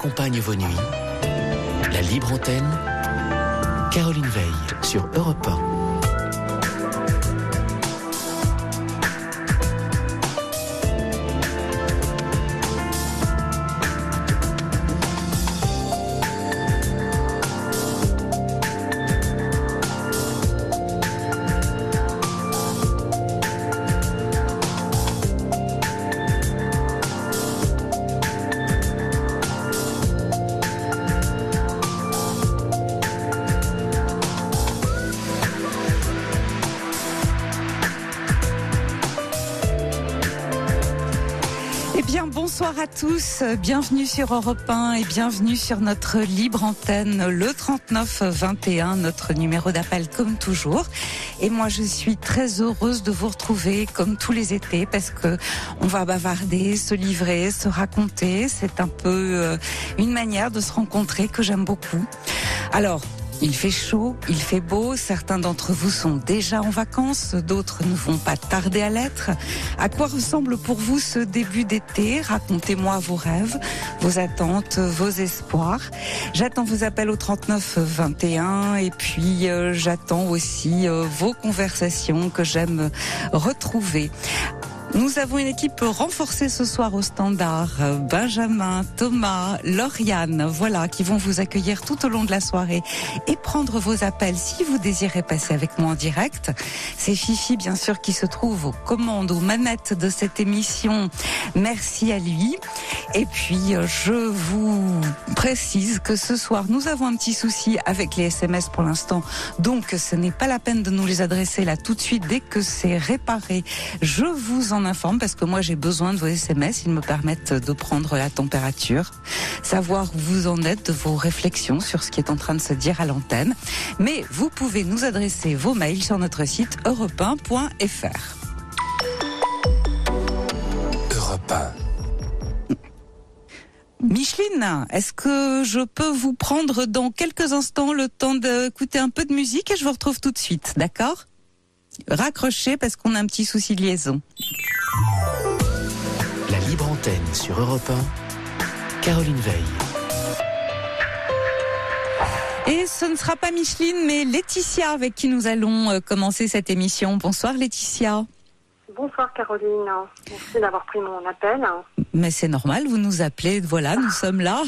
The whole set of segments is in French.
accompagne vos nuits. La libre antenne, Caroline Veil sur Europe 1. Bonsoir à tous, bienvenue sur Europe 1 et bienvenue sur notre libre antenne, le 3921, notre numéro d'appel comme toujours. Et moi je suis très heureuse de vous retrouver comme tous les étés parce que on va bavarder, se livrer, se raconter. C'est un peu une manière de se rencontrer que j'aime beaucoup. Alors, il fait chaud, il fait beau, certains d'entre vous sont déjà en vacances, d'autres ne vont pas tarder à l'être. À quoi ressemble pour vous ce début d'été ? Racontez-moi vos rêves, vos attentes, vos espoirs. J'attends vos appels au 3921 et puis j'attends aussi vos conversations que j'aime retrouver. Nous avons une équipe renforcée ce soir au standard. Benjamin, Thomas, Lauriane, voilà, qui vont vous accueillir tout au long de la soirée et prendre vos appels si vous désirez passer avec moi en direct. C'est Fifi, bien sûr, qui se trouve aux commandes, aux manettes de cette émission. Merci à lui. Et puis, je vous précise que ce soir, nous avons un petit souci avec les SMS pour l'instant. Donc, ce n'est pas la peine de nous les adresser là tout de suite. Dès que c'est réparé, je vous en informe parce que moi j'ai besoin de vos SMS, ils me permettent de prendre la température, savoir où vous en êtes de vos réflexions sur ce qui est en train de se dire à l'antenne. Mais vous pouvez nous adresser vos mails sur notre site europe1.fr. Europe 1. Micheline, est-ce que je peux vous prendre dans quelques instants le temps d'écouter un peu de musique et je vous retrouve tout de suite, d'accord ? Raccrochez parce qu'on a un petit souci de liaison. La libre antenne sur Europe 1, Caroline Veil. Et ce ne sera pas Micheline, mais Laetitia avec qui nous allons commencer cette émission. Bonsoir Laetitia. Bonsoir Caroline, merci d'avoir pris mon appel. Mais c'est normal, vous nous appelez, voilà, nous sommes là.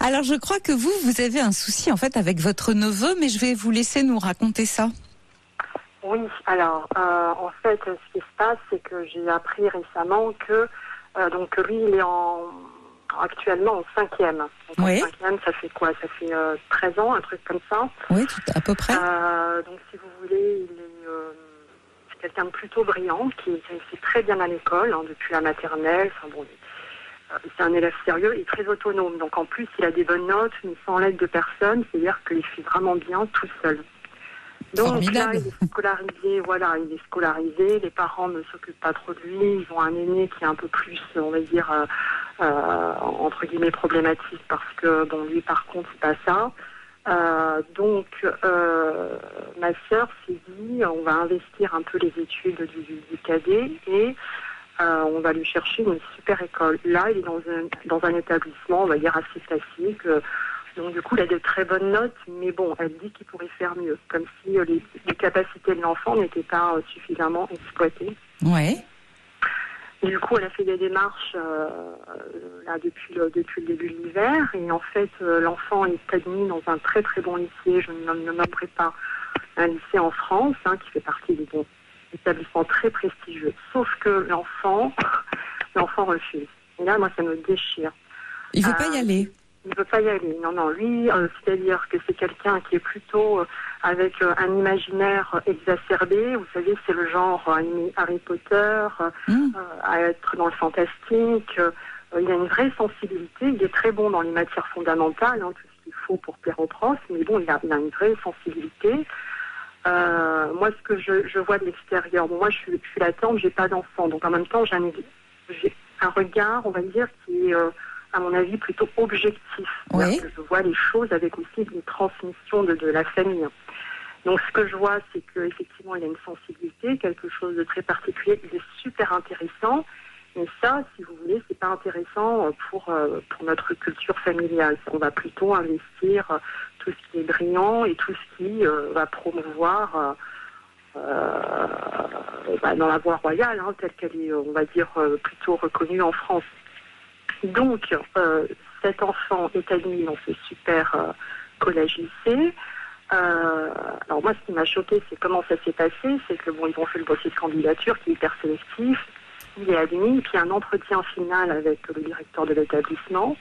Alors je crois que vous avez un souci en fait avec votre neveu, mais je vais vous laisser nous raconter ça. Oui, alors en fait ce qui se passe c'est que j'ai appris récemment que donc lui il est actuellement en 5e. Donc oui. En 5e ça fait quoi ? Ça fait 13 ans, un truc comme ça. Oui, tout à peu près. Donc si vous voulez, il est c'est quelqu'un de plutôt brillant, qui réussit très bien à l'école, depuis la maternelle. Enfin bon, c'est un élève sérieux et très autonome. Donc en plus il a des bonnes notes, mais sans l'aide de personne, c'est-à-dire qu'il fait vraiment bien tout seul. Donc formidable. là, il est scolarisé, les parents ne s'occupent pas trop de lui, ils ont un aîné qui est un peu plus, on va dire, entre guillemets problématique, parce que, bon, lui par contre, c'est pas ça. Donc, ma sœur s'est dit, on va investir un peu les études du cadet et on va lui chercher une super école. Là, il est dans un établissement, on va dire, assez classique. Donc du coup, il a de très bonnes notes, mais bon, elle dit qu'il pourrait faire mieux, comme si les capacités de l'enfant n'étaient pas suffisamment exploitées. Ouais. Et du coup, elle a fait des démarches là depuis le début de l'hiver, et en fait, l'enfant est admis dans un très très bon lycée. Je ne nommerai pas un lycée en France, qui fait partie des établissements très prestigieux. Sauf que l'enfant refuse. Et là, moi, ça me déchire. Il ne veut pas y aller. Il ne veut pas y aller. Non, lui, c'est-à-dire que c'est quelqu'un qui est plutôt avec un imaginaire exacerbé. Vous savez, c'est le genre Harry Potter, à être dans le fantastique. Il a une vraie sensibilité. Il est très bon dans les matières fondamentales, tout ce qu'il faut pour plaire aux profs. Mais bon, il a une vraie sensibilité. Moi, ce que je vois de l'extérieur, moi, je suis la tante, j'ai pas d'enfant. Donc, en même temps, j'ai un regard, on va dire, qui est... à mon avis, plutôt objectif. Oui. Je vois les choses avec aussi une transmission de la famille. Donc, ce que je vois, c'est qu'effectivement, il y a une sensibilité, quelque chose de très particulier. Il est super intéressant. Mais ça, si vous voulez, c'est pas intéressant pour notre culture familiale. On va plutôt investir tout ce qui est brillant et tout ce qui va promouvoir dans la voie royale, telle qu'elle est, on va dire, plutôt reconnue en France. Donc, cet enfant est admis dans ce super collège-lycée. Alors moi, ce qui m'a choqué, c'est comment ça s'est passé. C'est que ils ont fait le dossier de candidature qui est hyper sélectif. Il est admis, puis un entretien final avec le directeur de l'établissement.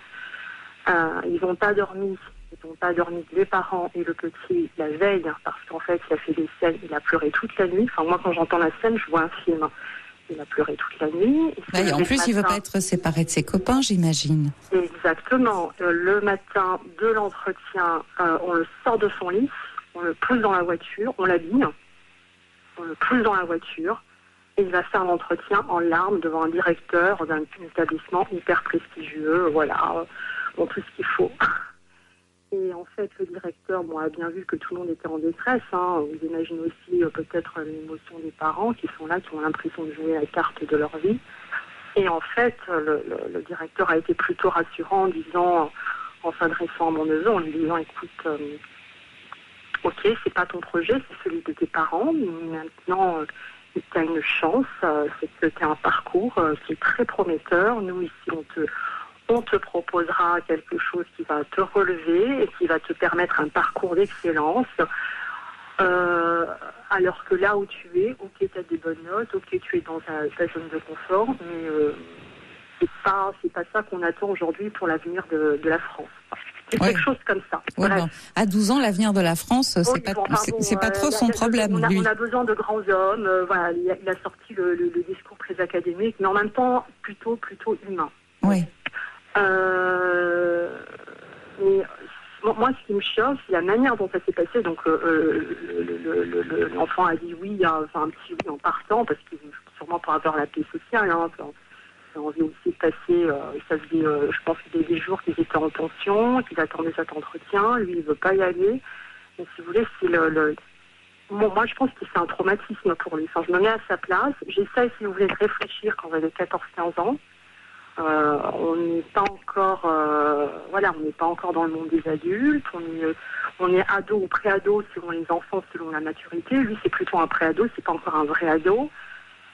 Ils n'ont pas dormi. Les parents et le petit la veille, parce qu'en fait, il a fait des scènes, il a pleuré toute la nuit. Enfin, moi, quand j'entends la scène, je vois un film. Il a pleuré toute la nuit. Et en plus, il ne veut pas être séparé de ses copains, j'imagine. Exactement. Le matin de l'entretien, on le sort de son lit, on le pousse dans la voiture, on l'habille, on le pousse dans la voiture, et il va faire l'entretien en larmes devant un directeur d'un établissement hyper prestigieux, voilà, tout ce qu'il faut. Et en fait, le directeur a bien vu que tout le monde était en détresse. Vous imaginez aussi peut-être l'émotion des parents qui sont là, qui ont l'impression de jouer la carte de leur vie. Et en fait, le directeur a été plutôt rassurant en s'adressant à mon neveu, en lui disant, écoute, ok, c'est pas ton projet, c'est celui de tes parents, mais maintenant, tu as une chance, c'est que tu as un parcours qui est très prometteur. Nous, ici, on te proposera quelque chose qui va te relever et qui va te permettre un parcours d'excellence. Alors que là où tu es, ok, tu as des bonnes notes, ok, tu es dans ta zone de confort, mais c'est pas ça qu'on attend aujourd'hui pour l'avenir de la France. C'est quelque chose comme ça. Ouais, bon. À 12 ans, l'avenir de la France, c'est pas trop son problème. On a besoin de grands hommes. Il a sorti le discours très académique, mais en même temps plutôt humain. Oui. Mais moi, ce qui me choque, c'est la manière dont ça s'est passé. Donc, l'enfant a dit oui, un petit oui en partant, parce qu'il sûrement pour avoir la paix sociale. Il a envie aussi de passer. Ça faisait, je pense, des jours qu'ils étaient en tension, qu'ils attendaient cet entretien. Lui, il veut pas y aller. Mais si vous voulez, c'est moi, je pense que c'est un traumatisme pour lui. Enfin, je me mets à sa place. J'essaie, si vous voulez, de réfléchir quand j'avais 14-15 ans. On n'est pas encore, on n'est pas encore dans le monde des adultes. On est ado ou pré-ado selon les enfants, selon la maturité. Lui, c'est plutôt un pré-ado, c'est pas encore un vrai ado.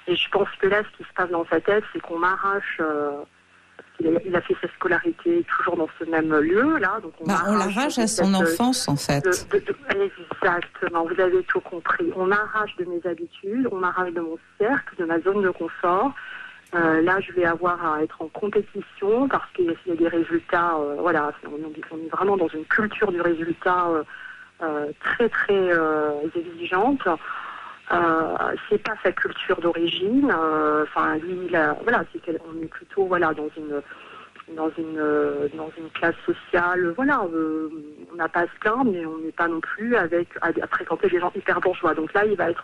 Et je pense que là, ce qui se passe dans sa tête, c'est qu'on m'arrache. Il a fait sa scolarité toujours dans ce même lieu, là. Donc on l'arrache à son enfance, en fait. Exactement, vous avez tout compris. On m'arrache de mes habitudes, on m'arrache de mon cercle, de ma zone de confort. Là, je vais avoir à être en compétition parce qu'il y a des résultats. On est vraiment dans une culture du résultat très très exigeante. C'est pas sa culture d'origine. Lui, on est plutôt dans une classe sociale. On n'a pas à se plaindre, mais on n'est pas non plus à fréquenter des gens hyper bourgeois. Donc là, il va être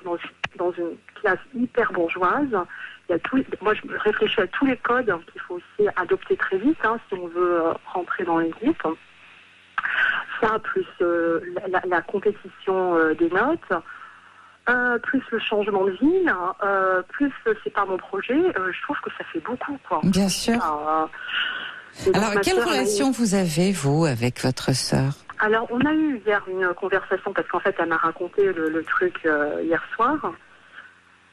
dans une classe hyper bourgeoise. Moi, je réfléchis à tous les codes qu'il faut aussi adopter très vite si on veut rentrer dans les groupes. Ça, plus la compétition des notes, plus le changement de ville, plus c'est pas mon projet. Je trouve que ça fait beaucoup, quoi. Bien sûr. Alors, quelle relation vous avez, vous, avec votre sœur ? Alors, on a eu hier une conversation, parce qu'en fait, elle m'a raconté le truc hier soir.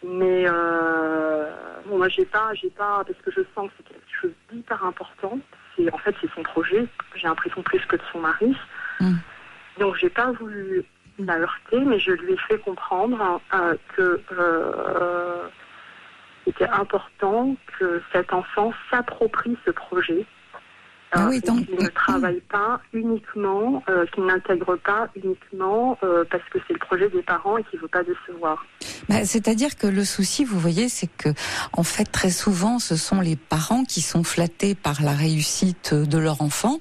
Mais moi, j'ai pas, parce que je sens que c'est quelque chose d'hyper important. C'est son projet. J'ai l'impression plus que de son mari. Donc, j'ai pas voulu la heurter, mais je lui ai fait comprendre que c'était important que cet enfant s'approprie ce projet. Qu'il ne travaille pas uniquement, qu'il n'intègre pas uniquement parce que c'est le projet des parents et qu'il ne veut pas décevoir. C'est-à-dire que le souci, vous voyez, c'est que, en fait, très souvent, ce sont les parents qui sont flattés par la réussite de leur enfant.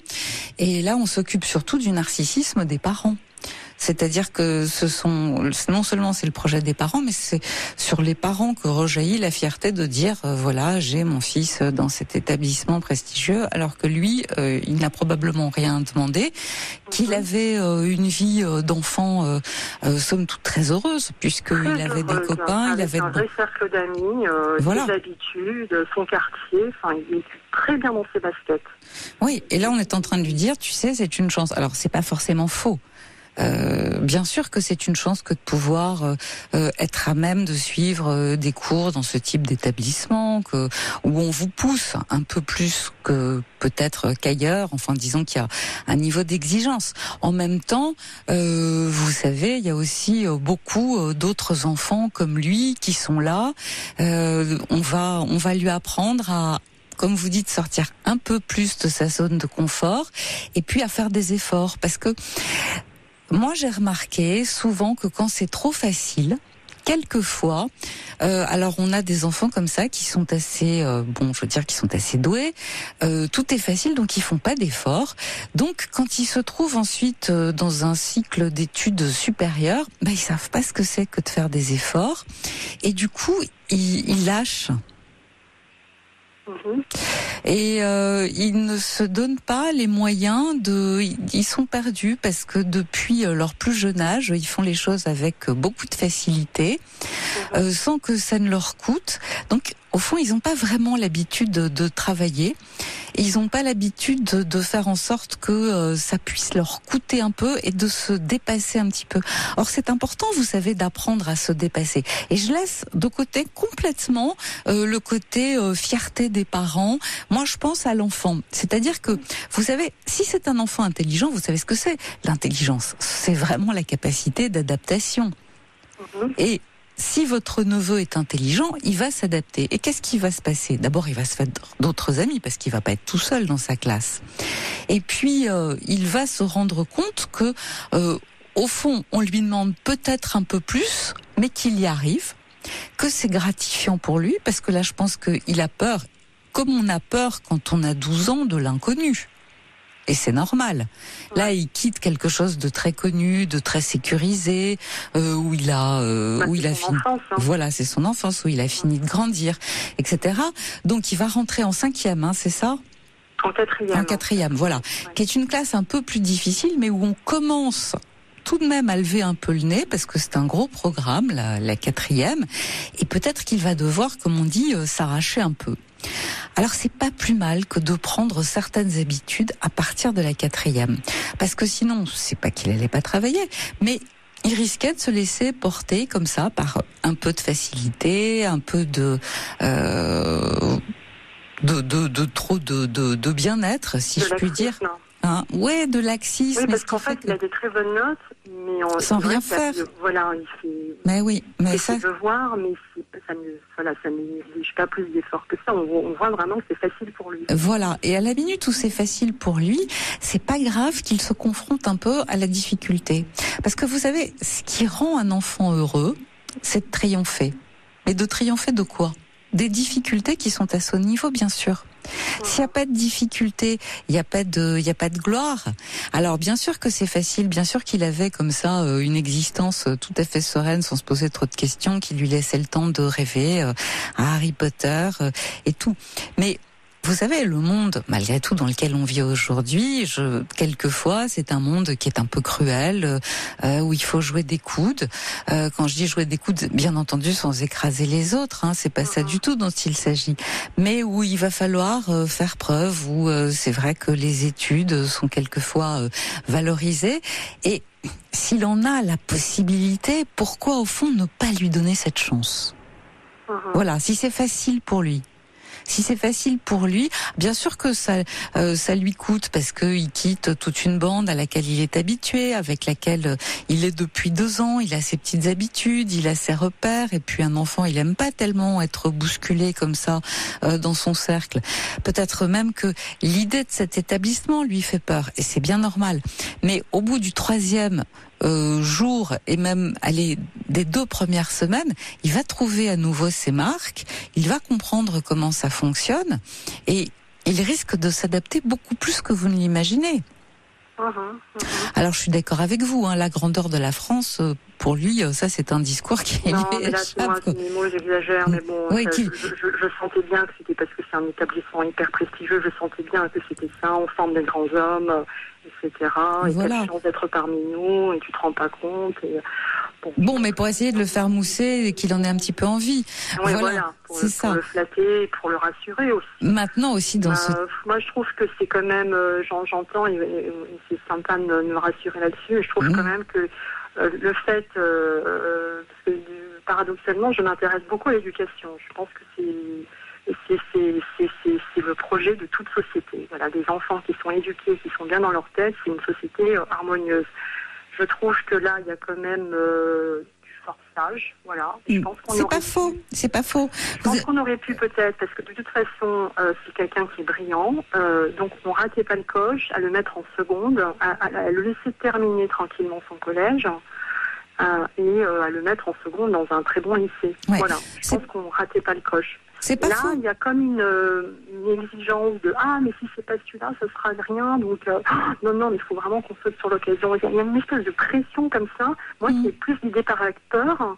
Et là, on s'occupe surtout du narcissisme des parents. C'est-à-dire que non seulement c'est le projet des parents, mais c'est sur les parents que rejaillit la fierté de dire voilà, j'ai mon fils dans cet établissement prestigieux, alors que lui, il n'a probablement rien demandé, qu'il avait une vie d'enfant somme toute très heureuse, puisqu'il avait des copains, il avait un vrai cercle d'amis, voilà. Des habitudes, son quartier, enfin il est très bien dans ses baskets. Oui, et là on est en train de lui dire, tu sais, c'est une chance. Alors c'est pas forcément faux. Bien sûr que c'est une chance que de pouvoir être à même de suivre des cours dans ce type d'établissement, où on vous pousse un peu plus que peut-être qu'ailleurs. Enfin, disons qu'il y a un niveau d'exigence. En même temps, vous savez, il y a aussi beaucoup d'autres enfants comme lui qui sont là. On va lui apprendre à, comme vous dites, sortir un peu plus de sa zone de confort et puis à faire des efforts, parce que moi, j'ai remarqué souvent que quand c'est trop facile, quelquefois, alors on a des enfants comme ça qui sont assez, qui sont assez doués. Tout est facile, donc ils font pas d'efforts. Donc, quand ils se trouvent ensuite dans un cycle d'études supérieures, ils savent pas ce que c'est que de faire des efforts, et du coup, ils lâchent. Et ils ne se donnent pas les moyens ils sont perdus parce que depuis leur plus jeune âge, ils font les choses avec beaucoup de facilité, sans que ça ne leur coûte. Donc, au fond, ils n'ont pas vraiment l'habitude de travailler. Et ils n'ont pas l'habitude de faire en sorte que ça puisse leur coûter un peu et de se dépasser un petit peu. Or, c'est important, vous savez, d'apprendre à se dépasser. Et je laisse de côté complètement le côté fierté des parents. Moi, je pense à l'enfant. C'est-à-dire que, vous savez, si c'est un enfant intelligent, vous savez ce que c'est. L'intelligence, c'est vraiment la capacité d'adaptation. Et si votre neveu est intelligent, il va s'adapter. Et qu'est-ce qui va se passer ? D'abord, il va se faire d'autres amis parce qu'il va pas être tout seul dans sa classe. Et puis, il va se rendre compte que, au fond, on lui demande peut-être un peu plus, mais qu'il y arrive, que c'est gratifiant pour lui, parce que là, je pense qu'il a peur, comme on a peur quand on a 12 ans de l'inconnu. Et c'est normal. Là, il quitte quelque chose de très connu, de très sécurisé, où il a fini. Enfance, hein. Voilà, c'est son enfance, où il a fini de grandir, etc. Donc, il va rentrer en 5e, c'est ça ? En 4e. En 4e, voilà. Ouais. Qui est une classe un peu plus difficile, mais où on commence tout de même à lever un peu le nez, parce que c'est un gros programme, la 4e, et peut-être qu'il va devoir, comme on dit, s'arracher un peu. Alors c'est pas plus mal que de prendre certaines habitudes à partir de la 4e, parce que sinon, c'est pas qu'il allait pas travailler, mais il risquait de se laisser porter comme ça par un peu de facilité, un peu de trop de bien-être, si je puis dire. Hein, ouais, de laxisme. Oui, parce qu'en fait, il a des très bonnes notes, mais sans rien faire. Voilà, il fait. Mais oui, mais ça. Je veux voir, mais ça n'exige pas plus d'efforts que ça. On voit vraiment que c'est facile pour lui. Voilà. Et à la minute où c'est facile pour lui, c'est pas grave qu'il se confronte un peu à la difficulté, parce que vous savez, ce qui rend un enfant heureux, c'est de triompher. Mais de triompher de quoi ? Des difficultés qui sont à son niveau, bien sûr. S'il n'y a pas de difficulté, il n'y a pas de gloire. Alors bien sûr que c'est facile, bien sûr qu'il avait comme ça une existence tout à fait sereine, sans se poser trop de questions, qui lui laissait le temps de rêver à Harry Potter et tout. Mais vous savez, le monde, malgré tout, dans lequel on vit aujourd'hui, quelquefois, c'est un monde qui est un peu cruel, où il faut jouer des coudes. Quand je dis jouer des coudes, bien entendu, sans écraser les autres, c'est pas ça du tout dont il s'agit. Mais où il va falloir faire preuve, où c'est vrai que les études sont quelquefois valorisées. Et s'il en a la possibilité, pourquoi, au fond, ne pas lui donner cette chance ? Voilà, si c'est facile pour lui. Si c'est facile pour lui, bien sûr que ça lui coûte, parce qu'il quitte toute une bande à laquelle il est habitué, avec laquelle il est depuis 2 ans, il a ses petites habitudes, il a ses repères, et puis un enfant, il aime pas tellement être bousculé comme ça dans son cercle. Peut-être même que l'idée de cet établissement lui fait peur, et c'est bien normal. Mais au bout du 3e jour, et même des 2 premières semaines, il va trouver à nouveau ses marques, il va comprendre comment ça fonctionne, et il risque de s'adapter beaucoup plus que vous ne l'imaginez. Alors je suis d'accord avec vous, la grandeur de la France, pour lui, ça c'est un discours qui non, lui mais là, échappe. c'est mes mots, j'exagère, mais bon, Oui, je sentais bien que c'était parce que c'est un établissement hyper prestigieux, je sentais bien que c'était ça, on forme des grands hommes, etc. Et voilà. quelle chance d'être parmi nous, et tu te rends pas compte. Et, bon, mais pour essayer de le faire mousser et qu'il en ait un petit peu envie. Oui, voilà, pour le flatter, pour le rassurer aussi. Maintenant aussi dans moi, je trouve que c'est quand même, j'entends, et c'est sympa de me rassurer là-dessus, et je trouve quand même que le fait, parce que paradoxalement, je m'intéresse beaucoup à l'éducation. Je pense que c'est le projet de toute société. Voilà, des enfants qui sont éduqués, qui sont bien dans leur tête, c'est une société harmonieuse. Je trouve que là, il y a quand même du forçage, voilà. Je pense qu'on c'est pas faux, c'est pas faux. Je pense qu'on aurait pu peut-être, parce que de toute façon, c'est quelqu'un qui est brillant, donc on ratait pas le coche, à le mettre en seconde, à le laisser terminer tranquillement son collège, et à le mettre en seconde dans un très bon lycée. Ouais, voilà, je pense qu'on ratait pas le coche. C'est pas là, faux. Il y a comme une exigence de mais si c'est pas celui-là, ça sera rien. Donc non, mais il faut vraiment qu'on saute sur l'occasion. Il y a une espèce de pression comme ça. Moi, c'est plus l'idée par acteur,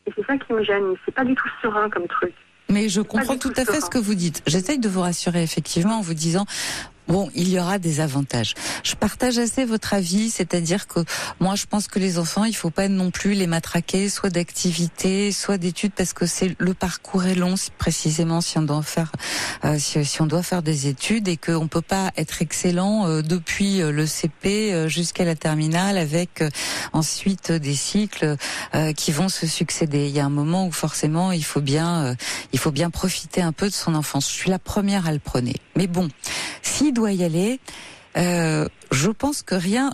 et c'est ça qui me gêne. C'est pas du tout serein comme truc. Mais je comprends tout à fait ce que vous dites. J'essaye de vous rassurer effectivement en vous disant. Bon, il y aura des avantages. Je partage assez votre avis, c'est-à-dire que moi, je pense que les enfants, il faut pas non plus les matraquer, soit d'activités, soit d'études, parce que le parcours est long, précisément si on doit faire, si on doit faire des études, et qu'on peut pas être excellent depuis le CP jusqu'à la terminale, avec ensuite des cycles qui vont se succéder. Il y a un moment où forcément, il faut bien profiter un peu de son enfance. Je suis la première à le prôner. Mais bon, s'il doit y aller, je pense que rien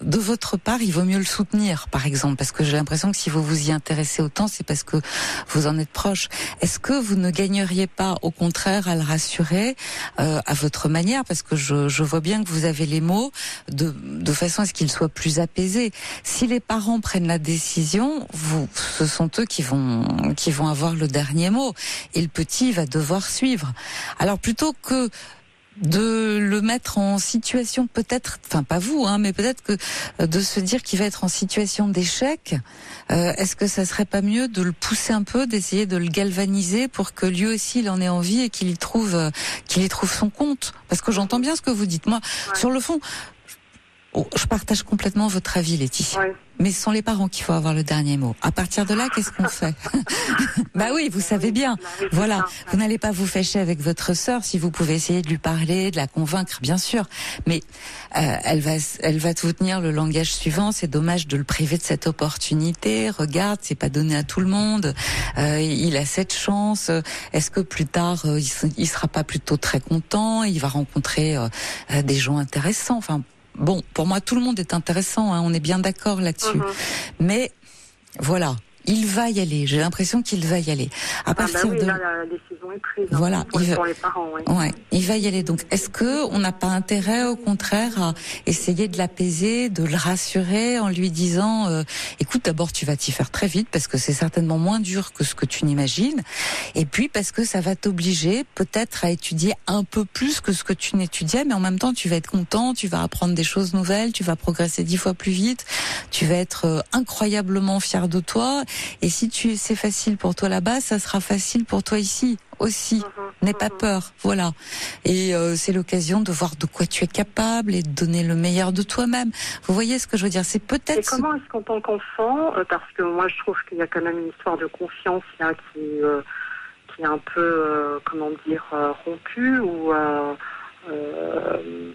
de votre part, il vaut mieux le soutenir, par exemple, parce que j'ai l'impression que si vous vous y intéressez autant, c'est parce que vous en êtes proche. Est-ce que vous ne gagneriez pas, au contraire, à le rassurer à votre manière, parce que je vois bien que vous avez les mots de façon à ce qu'il soit plus apaisé. Si les parents prennent la décision, ce sont eux qui vont avoir le dernier mot, et le petit va devoir suivre. Alors plutôt que de le mettre en situation, peut-être, enfin pas vous, mais peut-être que de se dire qu'il va être en situation d'échec, est-ce que ça serait pas mieux de le pousser un peu, d'essayer de le galvaniser pour que lui aussi il en ait envie et qu'il y trouve son compte? Parce que j'entends bien ce que vous dites. Moi, sur le fond, je partage complètement votre avis, Laetitia. Ouais. Mais ce sont les parents qui faut avoir le dernier mot. À partir de là, qu'est-ce qu'on fait? Bah oui, vous savez bien. Voilà, vous n'allez pas vous fâcher avec votre sœur si vous pouvez essayer de lui parler, de la convaincre, bien sûr. Mais elle va vous tenir le langage suivant. C'est dommage de le priver de cette opportunité. Regarde, c'est pas donné à tout le monde. Il a cette chance. Est-ce que plus tard, il sera pas plutôt très content? Il va rencontrer des gens intéressants. Enfin. Bon, pour moi, tout le monde est intéressant, on est bien d'accord là-dessus. Mais voilà, il va y aller. J'ai l'impression qu'il va y aller. À partir de là, la décision est prise. Voilà, pour les parents. Il va y aller. Donc, est-ce que on n'a pas intérêt, au contraire, à essayer de l'apaiser, de le rassurer, en lui disant, écoute, d'abord, tu vas t'y faire très vite parce que c'est certainement moins dur que ce que tu n'imagines, et puis parce que ça va t'obliger peut-être à étudier un peu plus que ce que tu n'étudiais, mais en même temps, tu vas être content, tu vas apprendre des choses nouvelles, tu vas progresser 10 fois plus vite, tu vas être incroyablement fier de toi. Et si c'est facile pour toi là-bas, ça sera facile pour toi ici aussi. N'aie pas peur, voilà. Et c'est l'occasion de voir de quoi tu es capable et de donner le meilleur de toi-même. Vous voyez ce que je veux dire? C'est peut-être. Et comment est-ce qu'en tant qu'enfant, parce que moi je trouve qu'il y a quand même une histoire de confiance là qui est un peu, rompue ou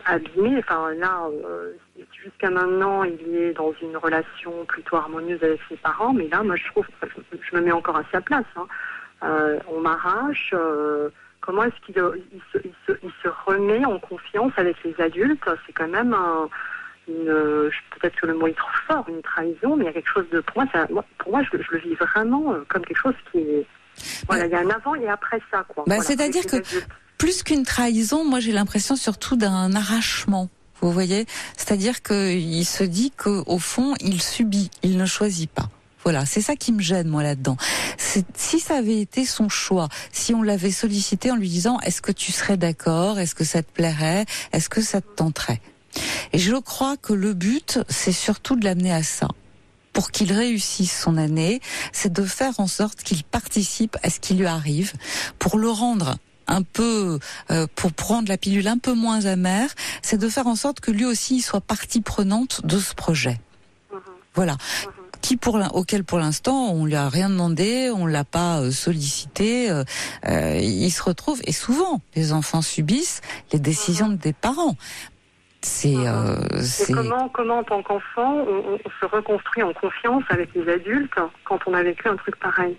abîmée. Enfin là. Jusqu'à maintenant, il est dans une relation plutôt harmonieuse avec ses parents, mais là, moi, je trouve, je me mets encore à sa place. On m'arrache. Comment est-ce qu'il se remet en confiance avec les adultes? C'est quand même peut-être que le mot est trop fort, une trahison, mais il y a quelque chose de, pour moi, je le vis vraiment comme quelque chose qui est, voilà, il y a un avant et après ça, quoi. Voilà, c'est-à-dire que plus qu'une trahison, moi, j'ai l'impression surtout d'un arrachement. Vous voyez, c'est-à-dire qu'il se dit qu'au fond, il subit, il ne choisit pas. Voilà, c'est ça qui me gêne, moi, là-dedans. Si ça avait été son choix, si on l'avait sollicité en lui disant « Est-ce que tu serais d'accord? Est-ce que ça te plairait? Est-ce que ça te tenterait ?» Et je crois que le but, c'est surtout de l'amener à ça. Pour qu'il réussisse son année, c'est de faire en sorte qu'il participe à ce qui lui arrive, pour le rendre un peu, pour prendre la pilule un peu moins amère, c'est de faire en sorte que lui aussi il soit partie prenante de ce projet. Voilà. Auquel pour l'instant on lui a rien demandé, on l'a pas sollicité, il se retrouve, et souvent les enfants subissent les décisions des parents. C'est comment en tant qu'enfant on se reconstruit en confiance avec les adultes quand on a vécu un truc pareil.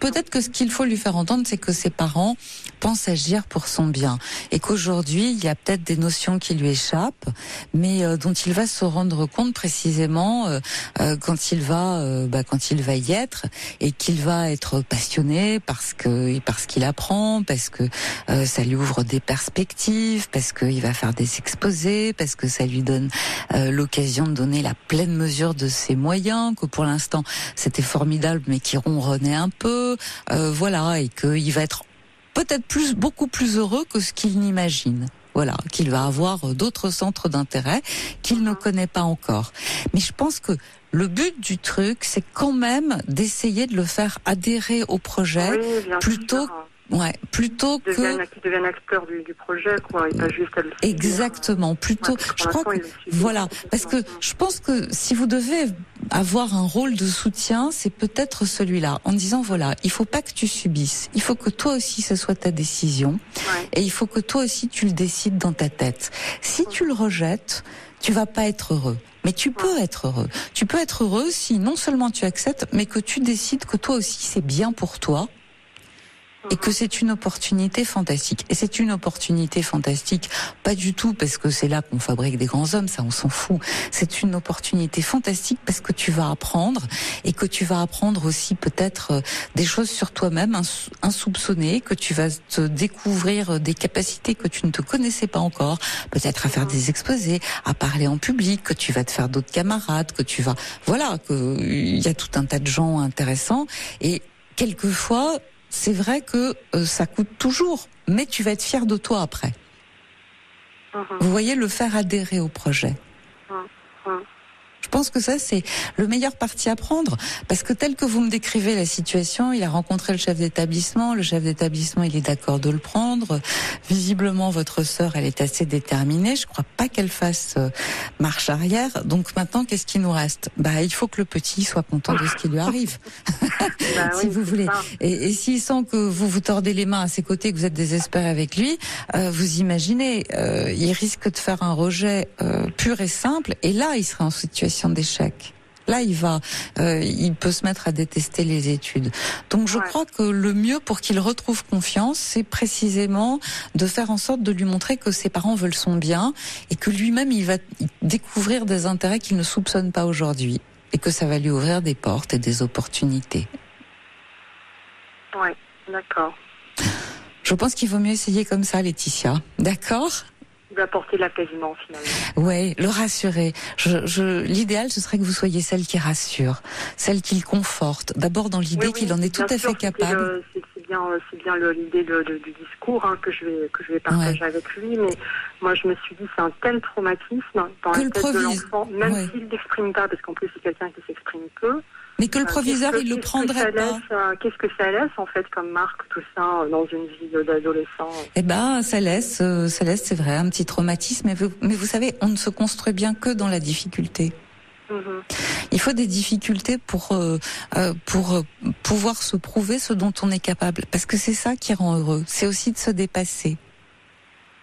Peut-être que ce qu'il faut lui faire entendre, c'est que ses parents pensent agir pour son bien, et qu'aujourd'hui il y a peut-être des notions qui lui échappent, mais dont il va se rendre compte précisément quand il va y être, et qu'il va être passionné parce qu'il apprend, parce que ça lui ouvre des perspectives, parce qu'il va faire des exposés, parce que ça lui donne l'occasion de donner la pleine mesure de ses moyens, que pour l'instant c'était formidable mais qui ronronnait un peu, voilà, et qu'il va être peut-être beaucoup plus heureux que ce qu'il n'imagine. Voilà, qu'il va avoir d'autres centres d'intérêt qu'il ne connaît pas encore. Mais je pense que le but du truc, c'est quand même d'essayer de le faire adhérer au projet, plutôt qu'il devienne acteur du projet, quoi, et pas juste à le faire. Exactement, plutôt. Je crois que parce que je pense que si vous devez avoir un rôle de soutien, c'est peut-être celui-là, en disant voilà, il faut pas que tu subisses, il faut que toi aussi ce soit ta décision, et il faut que toi aussi tu le décides dans ta tête. Si tu le rejettes, tu vas pas être heureux. Mais tu peux être heureux. Tu peux être heureux si non seulement tu acceptes, mais que tu décides que toi aussi c'est bien pour toi. Et que c'est une opportunité fantastique. Et c'est une opportunité fantastique, pas du tout parce que c'est là qu'on fabrique des grands hommes, ça on s'en fout. C'est une opportunité fantastique parce que tu vas apprendre, et que tu vas apprendre aussi peut-être des choses sur toi-même insoupçonnées, que tu vas te découvrir des capacités que tu ne te connaissais pas encore, peut-être à faire des exposés, à parler en public, que tu vas te faire d'autres camarades, que il y a tout un tas de gens intéressants, et quelquefois c'est vrai que ça coûte toujours, mais tu vas être fier de toi après. Vous voyez, le faire adhérer au projet. Je pense que ça, c'est le meilleur parti à prendre, parce que tel que vous me décrivez la situation, il a rencontré le chef d'établissement, il est d'accord de le prendre. Visiblement, votre sœur, elle est assez déterminée, je crois pas qu'elle fasse marche arrière. Donc maintenant, qu'est-ce qui nous reste ? Il faut que le petit soit content de ce qui lui arrive, si vous voulez. Et s'il sent que vous vous tordez les mains à ses côtés, que vous êtes désespéré avec lui, vous imaginez, il risque de faire un rejet pur et simple, et là, il serait en situation d'échec. Là, il peut se mettre à détester les études. Donc, je crois que le mieux pour qu'il retrouve confiance, c'est précisément de faire en sorte de lui montrer que ses parents veulent son bien, et que lui-même, il va découvrir des intérêts qu'il ne soupçonne pas aujourd'hui, et que ça va lui ouvrir des portes et des opportunités. Ouais, d'accord. Je pense qu'il vaut mieux essayer comme ça, Laetitia. D'accord ? Il va porter l'apaisement, finalement. Ouais, le rassurer. L'idéal, ce serait que vous soyez celle qui rassure, celle qui le conforte. D'abord dans l'idée qu'il en est tout à fait capable. C'est bien l'idée du discours que je vais partager avec lui, mais moi je me suis dit c'est un tel traumatisme dans la tête de l'enfant, même s'il n'exprime pas, parce qu'en plus c'est quelqu'un qui s'exprime peu. Mais que le proviseur, il le prendrait pas. Qu'est-ce que ça laisse, en fait, comme marque, tout ça, dans une vie d'adolescent? Ça laisse, c'est vrai, un petit traumatisme. Mais vous savez, on ne se construit bien que dans la difficulté. Il faut des difficultés pour pouvoir se prouver ce dont on est capable. Parce que c'est ça qui rend heureux. C'est aussi de se dépasser.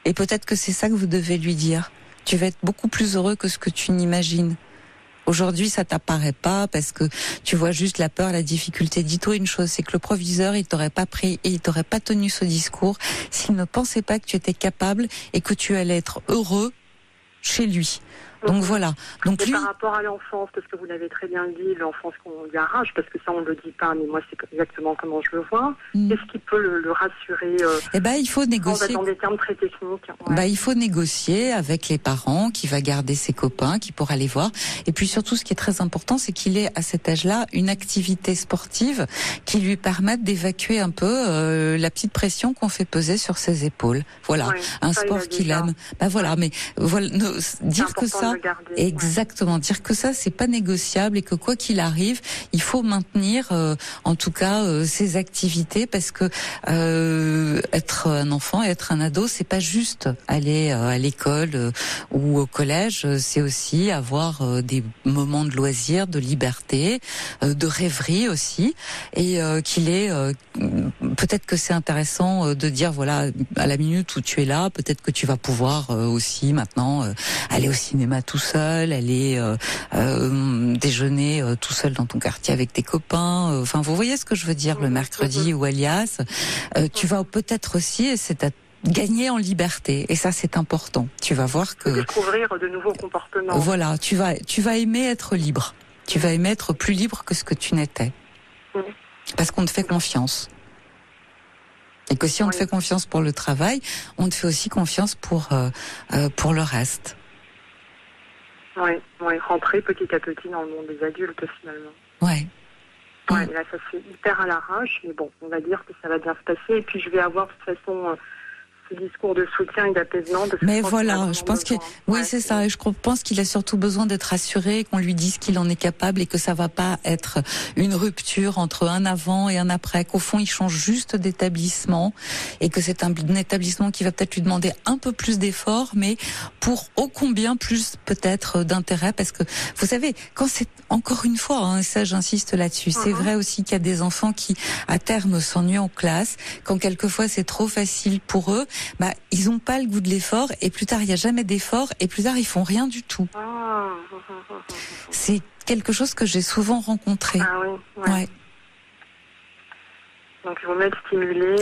Et peut-être que c'est ça que vous devez lui dire. Tu vas être beaucoup plus heureux que ce que tu n'imagines. Aujourd'hui, ça t'apparaît pas parce que tu vois juste la peur, la difficulté. Dis-toi une chose, c'est que le proviseur, il t'aurait pas pris et il t'aurait pas tenu ce discours s'il ne pensait pas que tu étais capable et que tu allais être heureux chez lui. Donc voilà. Donc et lui. Par rapport à l'enfance, parce que vous l'avez très bien dit, l'enfance qu'on lui arrache, parce que ça on ne le dit pas, mais moi c'est exactement comment je le vois. Qu'est-ce qui peut le rassurer Il faut négocier. Dans des termes très techniques. Il faut négocier avec les parents, qui va garder ses copains, qui pourra les voir. Et puis surtout, ce qui est très important, c'est qu'il ait à cet âge-là une activité sportive qui lui permette d'évacuer un peu la petite pression qu'on fait peser sur ses épaules. Voilà, un sport qu'il aime. Mais voilà, dire que ça, exactement, dire que ça, c'est pas négociable et que quoi qu'il arrive, il faut maintenir, en tout cas, ses activités parce que être un enfant et être un ado, c'est pas juste aller à l'école ou au collège, c'est aussi avoir des moments de loisirs, de liberté, de rêverie aussi, et qu'il est peut-être que c'est intéressant de dire voilà, à la minute où tu es là, peut-être que tu vas pouvoir aussi maintenant aller au cinéma tout seul, aller déjeuner tout seul dans ton quartier avec tes copains. Enfin, vous voyez ce que je veux dire, le mercredi ou alias. Tu vas peut-être aussi, et c'est à gagner en liberté, et ça c'est important. Tu vas voir que découvrir de nouveaux comportements. Voilà, tu vas aimer être libre. Tu vas aimer être plus libre que ce que tu n'étais. Parce qu'on te fait confiance. Et que si on te fait confiance pour le travail, on te fait aussi confiance pour le reste. Oui, rentrer petit à petit dans le monde des adultes finalement. Là, ça se fait hyper à l'arrache, mais bon, on va dire que ça va bien se passer. Et puis, je vais avoir de toute façon ce discours de soutien et d'apaisement. Mais voilà, je pense que c'est ça. Et je pense qu'il a surtout besoin d'être rassuré, qu'on lui dise qu'il en est capable et que ça va pas être une rupture entre un avant et un après. Qu'au fond, il change juste d'établissement et que c'est un établissement qui va peut-être lui demander un peu plus d'efforts, mais pour ô combien plus peut-être d'intérêt, parce que vous savez, quand c'est encore une fois, ça j'insiste là-dessus, c'est vrai aussi qu'il y a des enfants qui à terme s'ennuient en classe, quand quelquefois c'est trop facile pour eux. Ils n'ont pas le goût de l'effort et plus tard il n'y a jamais d'effort et plus tard ils font rien du tout. C'est quelque chose que j'ai souvent rencontré. Donc il vaut mieux le stimuler.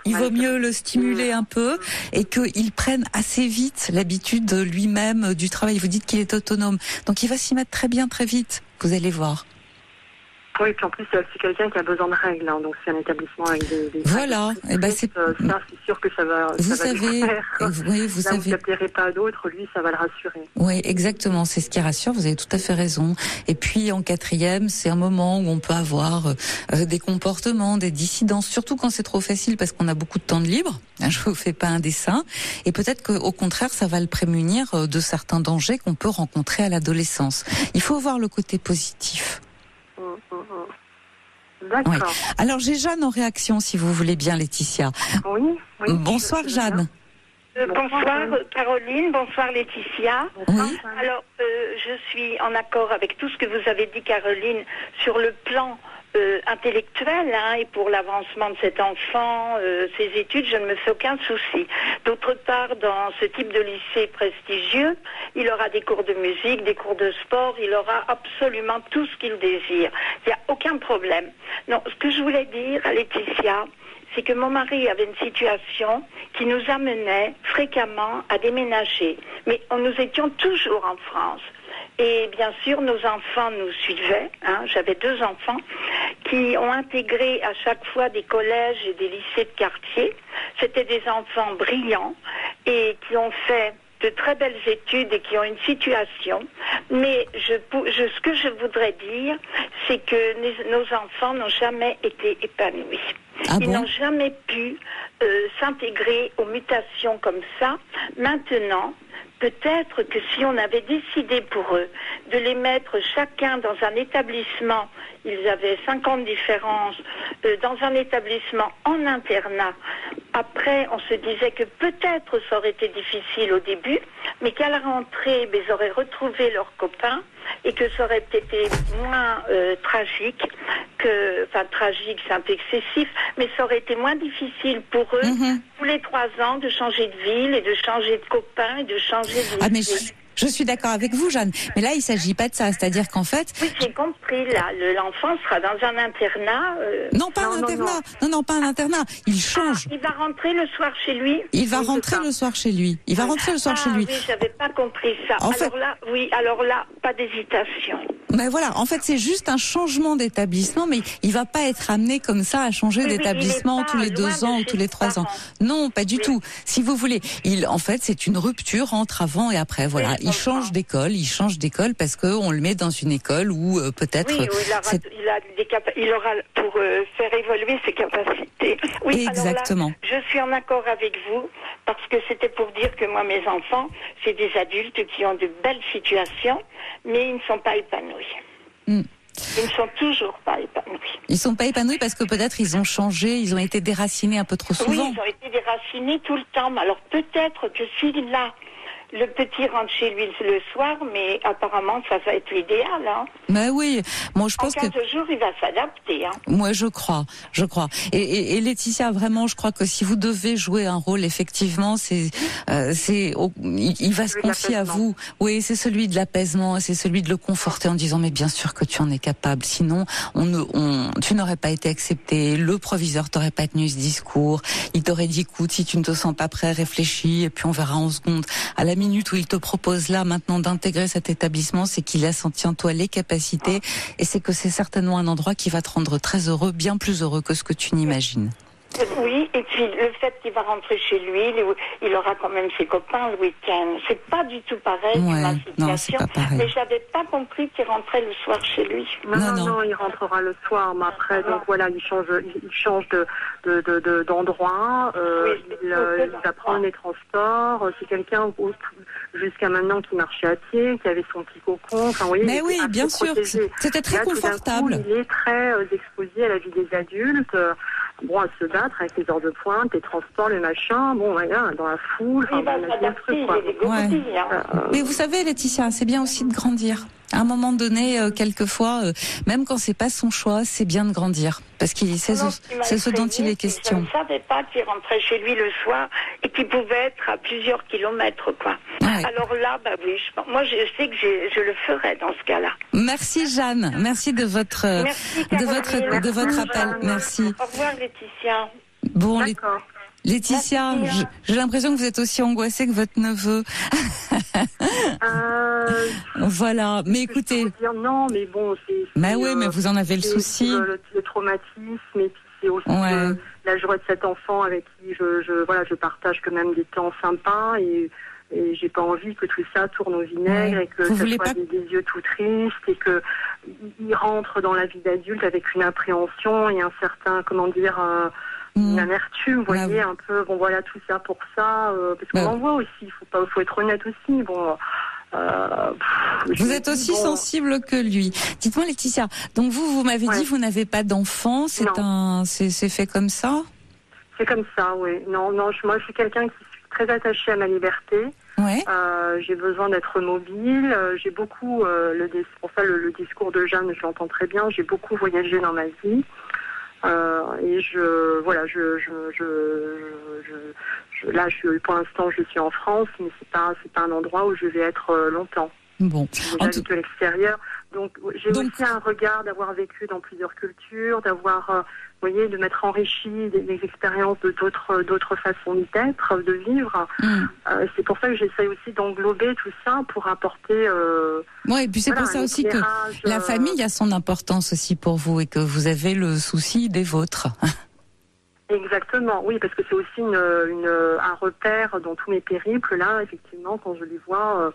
Il vaut mieux le stimuler un peu et qu'il prenne assez vite l'habitude lui-même du travail. Vous dites qu'il est autonome, donc il va s'y mettre très bien très vite. Vous allez voir. Oui, puis en plus, c'est quelqu'un qui a besoin de règles, donc c'est un établissement avec des voilà, règles. Ça, c'est sûr que ça va. Vous savez, vous savez. Ça ne plairait pas à d'autres, lui, ça va le rassurer. Oui, exactement, c'est ce qui rassure. Vous avez tout à fait raison. Et puis en quatrième, c'est un moment où on peut avoir des comportements, des dissidences, surtout quand c'est trop facile parce qu'on a beaucoup de temps de libre. Je vous fais pas un dessin. Et peut-être qu'au contraire, ça va le prémunir de certains dangers qu'on peut rencontrer à l'adolescence. Il faut voir le côté positif. D'accord. Alors j'ai Jeanne en réaction, si vous voulez bien, Laetitia. Oui. Bonsoir Jeanne. Bonsoir Caroline, bonsoir Laetitia. Oui. Alors je suis en accord avec tout ce que vous avez dit Caroline sur le plan intellectuel et pour l'avancement de cet enfant, ses études, je ne me fais aucun souci. D'autre part, dans ce type de lycée prestigieux, il aura des cours de musique, des cours de sport, il aura absolument tout ce qu'il désire. Il n'y a aucun problème. Non, ce que je voulais dire à Laetitia, c'est que mon mari avait une situation qui nous amenait fréquemment à déménager. Mais nous étions toujours en France. Et bien sûr, nos enfants nous suivaient. J'avais 2 enfants qui ont intégré à chaque fois des collèges et des lycées de quartier. C'était des enfants brillants et qui ont fait de très belles études et qui ont une situation. Mais ce que je voudrais dire, c'est que nos enfants n'ont jamais été épanouis. Ils n'ont jamais pu s'intégrer aux mutations comme ça. Maintenant, peut-être que si on avait décidé pour eux de les mettre chacun dans un établissement, ils avaient 5 ans de différence, dans un établissement en internat, après on se disait que peut-être ça aurait été difficile au début, mais qu'à la rentrée, ils auraient retrouvé leurs copains et que ça aurait été moins tragique, tragique c'est un peu excessif, mais ça aurait été moins difficile pour eux tous les 3 ans de changer de ville et de changer de copains et de changer de lycée. Je suis d'accord avec vous, Jeanne. Mais là, il s'agit pas de ça. C'est-à-dire qu'en fait... Oui, j'ai compris. Là, l'enfant sera dans un internat. Non, pas un internat. Non, pas un internat. Il change. Il va rentrer le soir chez lui. Il va rentrer le soir chez lui. Il va rentrer le soir chez lui. Oui, j'avais pas compris ça. Alors là, pas d'hésitation. Mais voilà, en fait, c'est juste un changement d'établissement, mais il va pas être amené comme ça à changer d'établissement tous les 2 ans ou tous les 3 ans. Non, pas du tout. Si vous voulez, en fait, c'est une rupture entre avant et après. Voilà, il change d'école parce que on le met dans une école où peut-être. Oui, il aura pour faire évoluer ses capacités. Oui, exactement. Alors là, je suis en accord avec vous parce que c'était pour dire que moi, mes enfants, c'est des adultes qui ont de belles situations, mais ils ne sont pas épanouis. Ils ne sont toujours pas épanouis. Ils ne sont pas épanouis parce que peut-être ils ont changé, ils ont été déracinés un peu trop souvent. Oui, ils ont été déracinés tout le temps. Alors peut-être que si là, le petit rentre chez lui le soir, mais apparemment ça va être l'idéal. Hein. Mais oui, moi je pense en 15 jours il va s'adapter. Hein. Moi je crois. Et Laetitia, vraiment, je crois que si vous devez jouer un rôle, effectivement, il va se confier à vous. Oui, c'est celui de l'apaisement, c'est celui de le conforter en disant mais bien sûr que tu en es capable. Sinon, tu n'aurais pas été accepté. Le proviseur t'aurait pas tenu ce discours. Il t'aurait dit écoute, si tu ne te sens pas prêt, réfléchis et puis on verra en seconde. À la minute où il te propose là maintenant d'intégrer cet établissement, c'est qu'il a senti en toi les capacités et c'est que c'est certainement un endroit qui va te rendre très heureux, bien plus heureux que ce que tu n'imagines. Oui, et puis le fait qu'il va rentrer chez lui, il aura quand même ses copains le week-end. C'est pas du tout pareil, ma situation. Non, c'est pas pareil. Mais j'avais pas compris qu'il rentrait le soir chez lui. Non, il rentrera le soir, mais après, donc voilà, il change d'endroit, il va prendre les transports. C'est quelqu'un jusqu'à maintenant qui marchait à pied, qui avait son petit cocon. Enfin, vous voyez, mais oui, bien sûr, c'était très confortable. Coup, il est très exposé à la vie des adultes. Bon, à se battre avec les heures de pointe, les transports, les machins, bon, voilà, dans la foule. Il va s'adapter, Mais vous savez, Laetitia, c'est bien aussi de grandir. À un moment donné, quelquefois, même quand c'est pas son choix, c'est bien de grandir. Parce qu'il c'est ce dont il est question. Je ne savais pas qu'il rentrait chez lui le soir et qu'il pouvait être à plusieurs kilomètres, quoi. Ouais. Alors là, oui, moi je sais que je le ferai dans ce cas-là. Merci Jeanne, merci de votre appel. Merci. Au revoir Laetitia. Bon, Laetitia, j'ai l'impression que vous êtes aussi angoissée que votre neveu. Voilà, mais écoutez. Non, mais bon, mais oui, mais vous en avez le souci. Le traumatisme, et puis c'est aussi la joie de cet enfant avec qui je partage quand même des temps sympas et j'ai pas envie que tout ça tourne au vinaigre et que ça soit des yeux tout tristes et que il rentre dans la vie d'adulte avec une appréhension et un certain, une amertume, vous voyez, un peu, bon voilà, tout ça pour ça, parce qu'on en voit aussi, faut être honnête aussi, bon. Vous êtes aussi sensible que lui. Dites-moi Laetitia, donc vous m'avez dit vous n'avez pas d'enfant, c'est fait comme ça? C'est comme ça, oui. Non, moi je suis quelqu'un qui suis très attaché à ma liberté. Ouais. J'ai besoin d'être mobile. J'ai beaucoup, c'est pour ça le discours de Jeanne, je l'entends très bien. J'ai beaucoup voyagé dans ma vie. Et là, pour l'instant, je suis en France, mais c'est pas un endroit où je vais être longtemps. Bon. J'habite à l'extérieur. Donc, j'ai aussi un regard d'avoir vécu dans plusieurs cultures, d'avoir, de m'être enrichi des expériences de d'autres façons d'être, de vivre. C'est pour ça que j'essaie aussi d'englober tout ça pour apporter. Et puis c'est pour ça aussi que la famille a son importance aussi pour vous et que vous avez le souci des vôtres. Exactement, oui, parce que c'est aussi un repère dans tous mes périples. Là, effectivement, quand je les vois.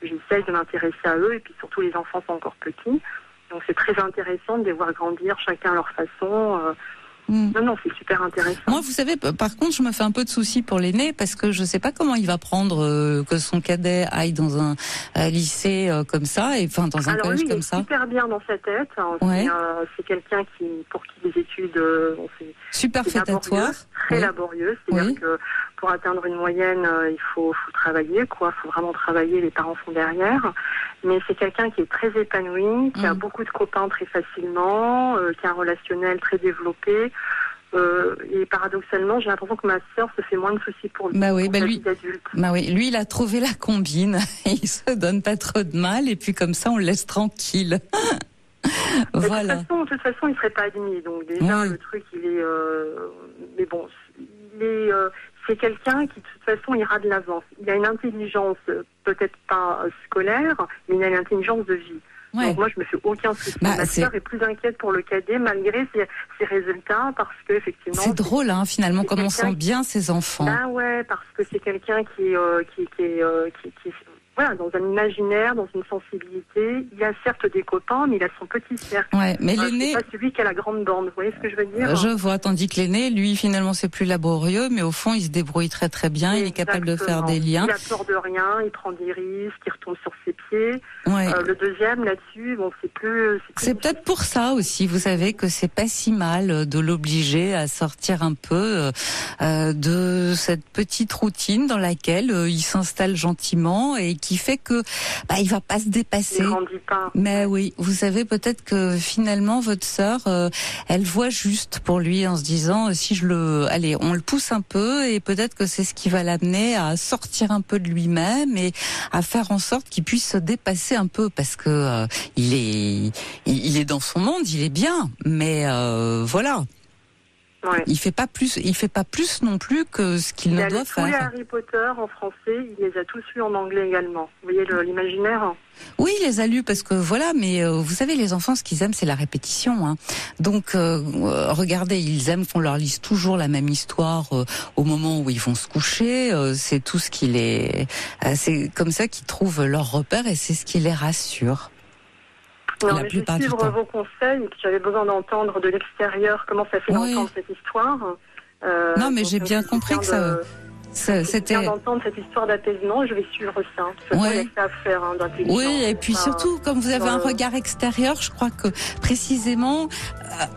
J'essaye de m'intéresser à eux et puis surtout les enfants sont encore petits, donc c'est très intéressant de les voir grandir chacun à leur façon. Non, c'est super intéressant. Moi, vous savez, par contre, je me fais un peu de soucis pour l'aîné parce que je sais pas comment il va prendre que son cadet aille dans un lycée comme ça, et enfin dans un collège comme ça. Il est super bien dans sa tête. C'est quelqu'un pour qui les études c'est super fêtatoire, très laborieux. C'est-à-dire que pour atteindre une moyenne, il faut travailler, quoi. Il faut vraiment travailler. Les parents sont derrière. Mais c'est quelqu'un qui est très épanoui, qui a beaucoup de copains très facilement, qui a un relationnel très développé. Et paradoxalement, j'ai l'impression que ma sœur se fait moins de soucis pour lui. Bah oui, pour sa vie d'adulte. lui, il a trouvé la combine. Il se donne pas trop de mal et puis comme ça, on le laisse tranquille. Voilà. De toute façon, il serait pas admis. Donc déjà, le truc, il est. Mais bon, c'est quelqu'un qui, de toute façon, ira de l'avance. Il a une intelligence, peut-être pas scolaire, mais il a une intelligence de vie. Ouais. Donc moi, je me fais aucun souci. Ma sœur est plus inquiète pour le cadet, malgré ses résultats, parce que effectivement. C'est drôle, hein, finalement, comme on sent bien ses enfants. Ah ouais, parce que c'est quelqu'un qui est voilà, dans un imaginaire, dans une sensibilité. Il a certes des copains, mais il a son petit cercle. Ouais, mais l'aîné. C'est pas celui qui a la grande bande. Vous voyez ce que je veux dire? Je vois, tandis que l'aîné, lui, finalement, c'est plus laborieux, mais au fond, il se débrouille très très bien. Il est capable de faire des liens. Il a peur de rien, il prend des risques, il retombe sur ses pieds. Ouais. Le deuxième, là-dessus, bon, c'est plus. C'est peut-être pour ça aussi, vous savez, que c'est pas si mal de l'obliger à sortir un peu de cette petite routine dans laquelle il s'installe gentiment et qui fait que il va pas se dépasser. Il grandit pas. Mais oui, vous savez, peut-être que finalement votre sœur, elle voit juste pour lui en se disant allez, on le pousse un peu et peut-être que c'est ce qui va l'amener à sortir un peu de lui-même et à faire en sorte qu'il puisse se dépasser un peu parce que il est dans son monde, il est bien, mais voilà. Ouais. Il fait pas plus non plus que ce qu'il ne doit faire. Il a tous les Harry Potter en français, il les a tous lus en anglais également. Vous voyez l'imaginaire? Oui, il les a lus parce que voilà, mais vous savez, les enfants, ce qu'ils aiment, c'est la répétition. Hein. Donc, regardez, ils aiment qu'on leur lise toujours la même histoire au moment où ils vont se coucher. C'est tout ce qui c'est comme ça qu'ils trouvent leur repère et c'est ce qui les rassure. Non, mais je vais suivre vos conseils. J'avais besoin d'entendre de l'extérieur comment ça fait d'entendre cette histoire. Non, mais j'ai bien compris que c'était bien d'entendre cette histoire d'apaisement. Je vais suivre ça. Il y a ça à faire d'intelligence. Oui, et puis surtout, comme vous avez un regard extérieur, je crois que précisément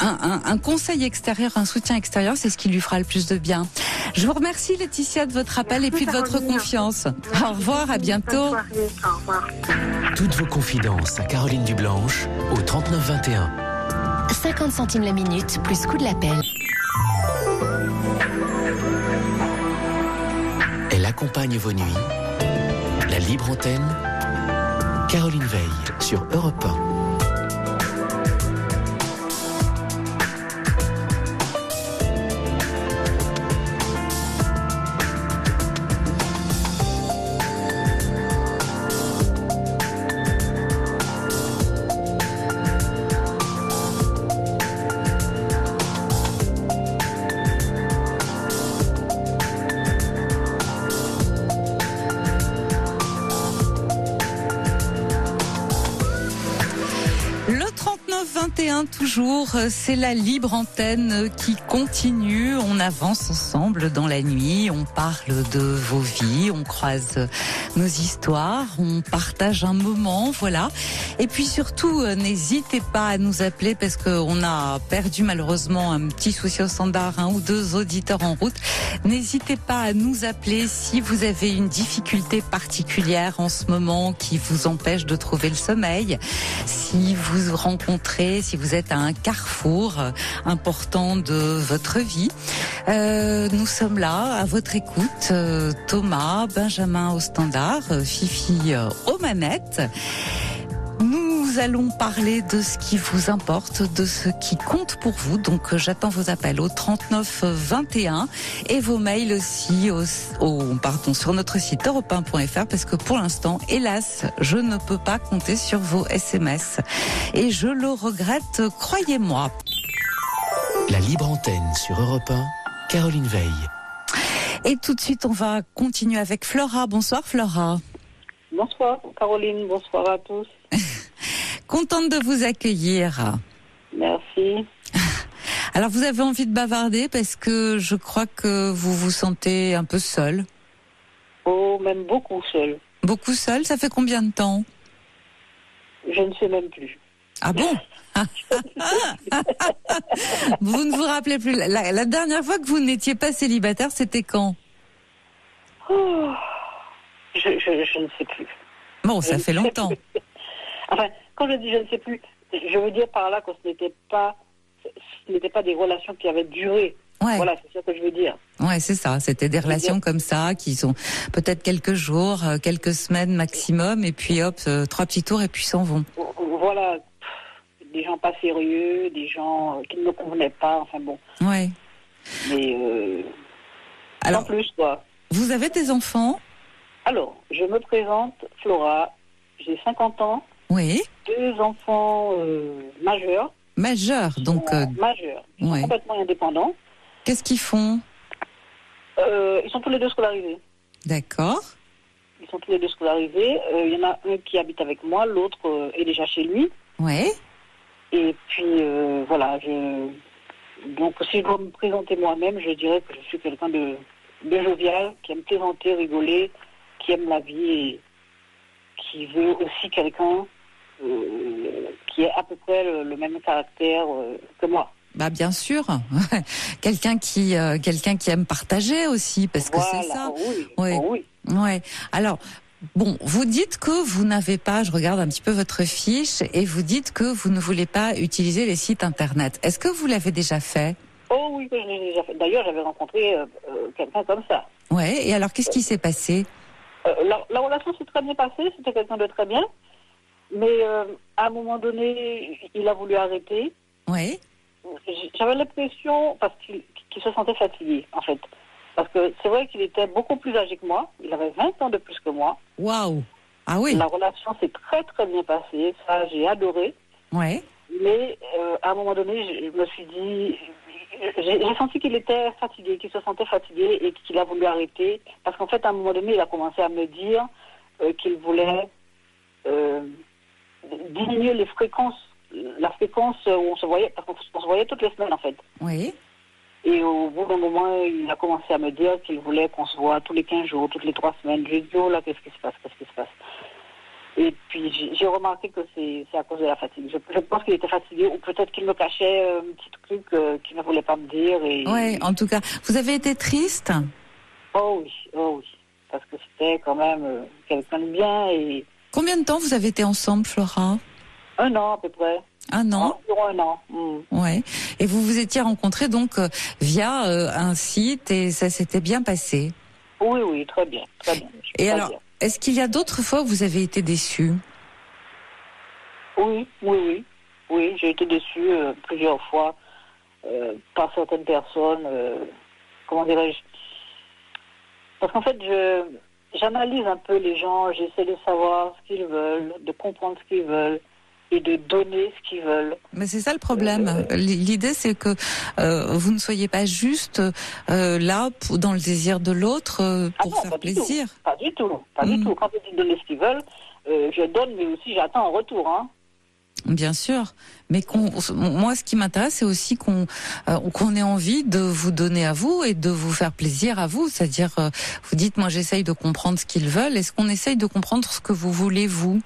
un conseil extérieur, un soutien extérieur, c'est ce qui lui fera le plus de bien. Je vous remercie, Laetitia, de votre appel et puis de votre confiance. Au revoir, à bientôt. Bonne soirée. Au revoir. Toutes vos confidences à Caroline Dublanche au 39 21. 50 centimes la minute, plus coût de l'appel. Elle accompagne vos nuits. La libre antenne, Caroline Veil sur Europe 1. Toujours, c'est la libre antenne qui continue. On avance ensemble dans la nuit, on parle de vos vies, on croise nos histoires, on partage un moment, voilà. Et puis surtout, n'hésitez pas à nous appeler parce qu'on a perdu malheureusement un petit souci au standard, 1 ou 2 auditeurs en route. N'hésitez pas à nous appeler si vous avez une difficulté particulière en ce moment qui vous empêche de trouver le sommeil. Si vous rencontrez, si vous êtes à un carrefour important de votre vie, nous sommes là à votre écoute. Thomas, Benjamin au standard, Fifi aux manettes. Nous allons parler de ce qui vous importe, de ce qui compte pour vous. Donc j'attends vos appels au 39 21 et vos mails aussi sur notre site europe1.fr parce que pour l'instant, hélas, je ne peux pas compter sur vos SMS. Et je le regrette, croyez-moi. La libre antenne sur Europe 1, Caroline Veil. Et tout de suite, on va continuer avec Flora. Bonsoir Flora. Bonsoir Caroline, bonsoir à tous. Contente de vous accueillir. Merci. Alors vous avez envie de bavarder parce que je crois que vous vous sentez un peu seule. Oh, même beaucoup seule. Beaucoup seule, ça fait combien de temps? Je ne sais même plus. Ah bon? Vous ne vous rappelez plus. La dernière fois que vous n'étiez pas célibataire, c'était quand? Oh, je ne sais plus. Bon, ça fait longtemps. Enfin, quand je dis je ne sais plus, je veux dire par là que ce n'était pas des relations qui avaient duré. Ouais. Voilà, c'est ça que je veux dire. Ouais, c'est ça. C'était des relations comme ça, qui sont peut-être quelques jours, quelques semaines maximum, et puis hop, 3 petits tours et puis s'en vont. Voilà, des gens pas sérieux, des gens qui ne me convenaient pas, enfin bon. Ouais. Mais Alors, sans plus, quoi. vous avez des enfants? Alors, je me présente, Flora, j'ai 50 ans, Oui. 2 enfants majeurs. Majeurs, donc. Majeurs, ils sont ouais. complètement indépendants. Qu'est-ce qu'ils font? Ils sont tous les deux scolarisés. D'accord. Ils sont tous les deux scolarisés. Il y en a un qui habite avec moi, l'autre est déjà chez lui. Ouais. Et puis, voilà, donc si je dois me présenter moi-même, je dirais que je suis quelqu'un de jovial, qui aime plaisanter, rigoler, qui aime la vie et qui veut aussi quelqu'un qui ait à peu près le même caractère que moi. Bah bien sûr, quelqu'un qui aime partager aussi, parce que voilà, c'est ça. Oui, Ouais. oui. Ouais. Alors, bon, vous dites que vous n'avez pas, je regarde un petit peu votre fiche, et vous dites que vous ne voulez pas utiliser les sites internet. Est-ce que vous l'avez déjà fait? Oh oui, que je l'ai déjà fait. D'ailleurs, j'avais rencontré quelqu'un comme ça. Ouais. Et alors, qu'est-ce qui s'est passé? La relation s'est très bien passée, c'était quelqu'un de très bien. Mais à un moment donné, il a voulu arrêter. Ouais. J'avais l'impression, parce qu'il se sentait fatigué, en fait. Parce que c'est vrai qu'il était beaucoup plus âgé que moi. Il avait 20 ans de plus que moi. Waouh. Ah oui. La relation s'est très, très bien passée. Ça, j'ai adoré. Ouais. Mais à un moment donné, je me suis dit... J'ai senti qu'il était fatigué, qu'il se sentait fatigué et qu'il a voulu arrêter. Parce qu'en fait, à un moment donné, il a commencé à me dire qu'il voulait diminuer les fréquences. La fréquence où on se voyait, parce qu'on se voyait toutes les semaines, en fait. Oui. Et au bout d'un moment, il a commencé à me dire qu'il voulait qu'on se voit tous les 15 jours, toutes les 3 semaines. J'ai dit, oh là, qu'est-ce qui se passe? Et puis, j'ai remarqué que c'est à cause de la fatigue. Je pense qu'il était fatigué, ou peut-être qu'il me cachait un petit truc qu'il ne voulait pas me dire. Ouais, en tout cas. Vous avez été triste? Oh oui. Parce que c'était quand même quelqu'un de bien et... Combien de temps vous avez été ensemble, Flora? 1 an, à peu près. 1 an? Environ 1 an. Ouais. Et vous vous étiez rencontrés donc via un site et ça s'était bien passé? Oui, très bien. Et alors, est-ce qu'il y a d'autres fois où vous avez été déçue? Oui, j'ai été déçue plusieurs fois par certaines personnes. Comment dirais-je? Parce qu'en fait, j'analyse un peu les gens, j'essaie de savoir ce qu'ils veulent, de comprendre ce qu'ils veulent et de donner ce qu'ils veulent. Mais c'est ça le problème. L'idée, c'est que vous ne soyez pas juste là dans le désir de l'autre pour faire plaisir. Pas du tout. Quand ils disent donner ce qu'ils veulent, je donne, mais aussi j'attends en retour. Hein. Bien sûr, mais moi, ce qui m'intéresse, c'est aussi qu'on ait envie de vous donner à vous et de vous faire plaisir à vous. C'est-à-dire, vous dites, moi, j'essaye de comprendre ce qu'ils veulent. Est-ce qu'on essaye de comprendre ce que vous voulez, vous?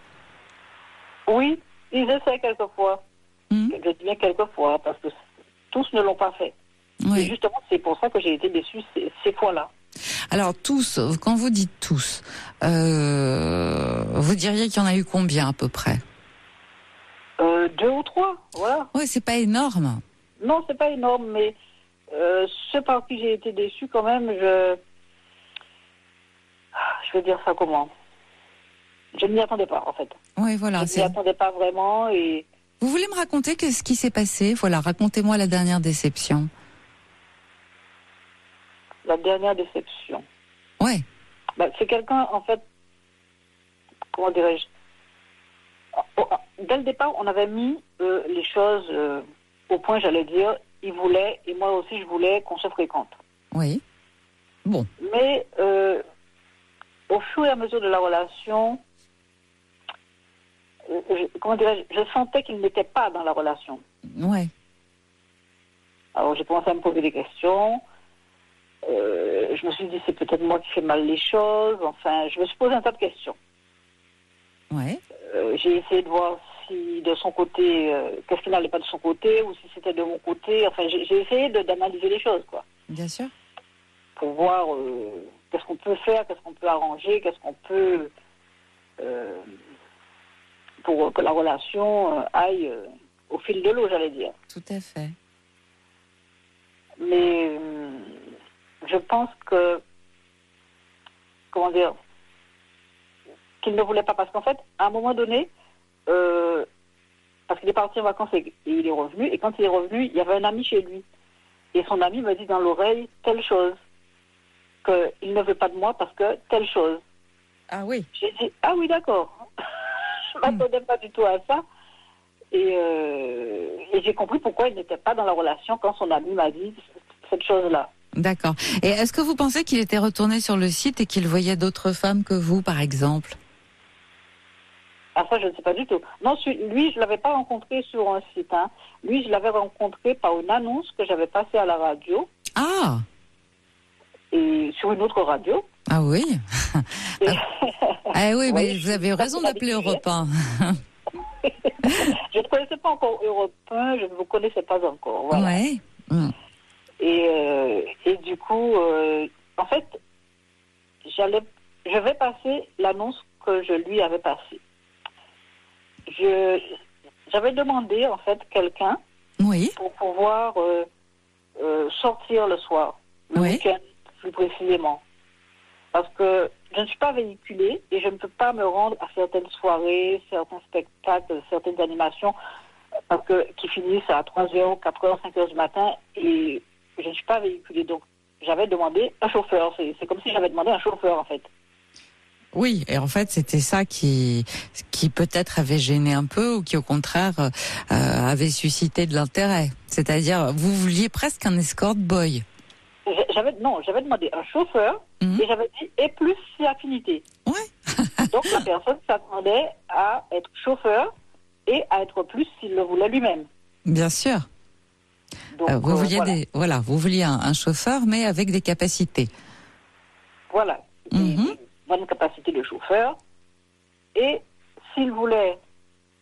Oui, ils essaient quelquefois. Je dis bien quelquefois, parce que tous ne l'ont pas fait. Oui. Et justement, c'est pour ça que j'ai été déçue ces fois-là. Alors, tous, quand vous dites tous, vous diriez qu'il y en a eu combien, à peu près? 2 ou 3, voilà. Oui, c'est pas énorme. Non, c'est pas énorme, mais ceux par qui j'ai été déçue, quand même, je vais dire ça comment? Je ne m'y attendais pas, en fait. Oui, voilà. Je ne m'y attendais pas vraiment et... Vous voulez me raconter ce qui s'est passé? Voilà, racontez-moi la dernière déception. La dernière déception. Ouais. C'est quelqu'un, en fait, comment dirais-je? Dès le départ, on avait mis les choses au point, j'allais dire. Il voulait, et moi aussi, je voulais qu'on se fréquente. Oui. Bon. Mais au fur et à mesure de la relation, je sentais qu'il n'était pas dans la relation. Ouais. Alors, j'ai commencé à me poser des questions. Je me suis dit, c'est peut-être moi qui fais mal les choses. Enfin, je me suis posé un tas de questions. Ouais. J'ai essayé de voir si de son côté, qu'est-ce qui n'allait pas de son côté, ou si c'était de mon côté. Enfin, j'ai essayé d'analyser les choses, quoi. Bien sûr. Pour voir qu'est-ce qu'on peut faire, qu'est-ce qu'on peut arranger, qu'est-ce qu'on peut... pour que la relation aille au fil de l'eau, j'allais dire. Tout à fait. Mais je pense que, comment dire, qu'il ne voulait pas. Parce qu'en fait, à un moment donné, parce qu'il est parti en vacances et il est revenu, et quand il est revenu, il y avait un ami chez lui. Et son ami m'a dit dans l'oreille telle chose, qu'il ne veut pas de moi parce que telle chose. Ah oui. J'ai dit, ah oui, d'accord. Je ne m'attendais pas du tout à ça. Et j'ai compris pourquoi il n'était pas dans la relation quand son ami m'a dit cette chose-là. D'accord. Et est-ce que vous pensez qu'il était retourné sur le site et qu'il voyait d'autres femmes que vous, par exemple? Ah, ça, je ne sais pas du tout. Non, lui, je ne l'avais pas rencontré sur un site. Hein. Lui, je l'avais rencontré par une annonce que j'avais passée à la radio. Ah. Et sur une autre radio. Ah oui. Ah oui, mais Oui, vous avez raison d'appeler Europe 1. Je ne connaissais pas encore Europe 1, je ne vous connaissais pas encore. Voilà. Ouais. Et du coup, en fait, je vais passer l'annonce que je lui avais passée. J'avais demandé, en fait, quelqu'un Oui. pour pouvoir sortir le soir, le Oui. week-end plus précisément. Parce que je ne suis pas véhiculée et je ne peux pas me rendre à certaines soirées, certains spectacles, certaines animations qui finissent à 3h, 4h, 5h du matin et je ne suis pas véhiculée. Donc, j'avais demandé un chauffeur. C'est comme si j'avais demandé un chauffeur, en fait. Oui, et en fait, c'était ça qui peut-être avait gêné un peu ou qui, au contraire, avait suscité de l'intérêt. C'est-à-dire, vous vouliez presque un escort boy. J'avais demandé un chauffeur et j'avais dit et plus si affinité. Ouais. Donc la personne s'attendait à être chauffeur et à être plus s'il le voulait lui-même. Bien sûr. Donc, vous vouliez vous vouliez un chauffeur mais avec des capacités. Voilà. Des bonnes capacités de chauffeur. Et s'il voulait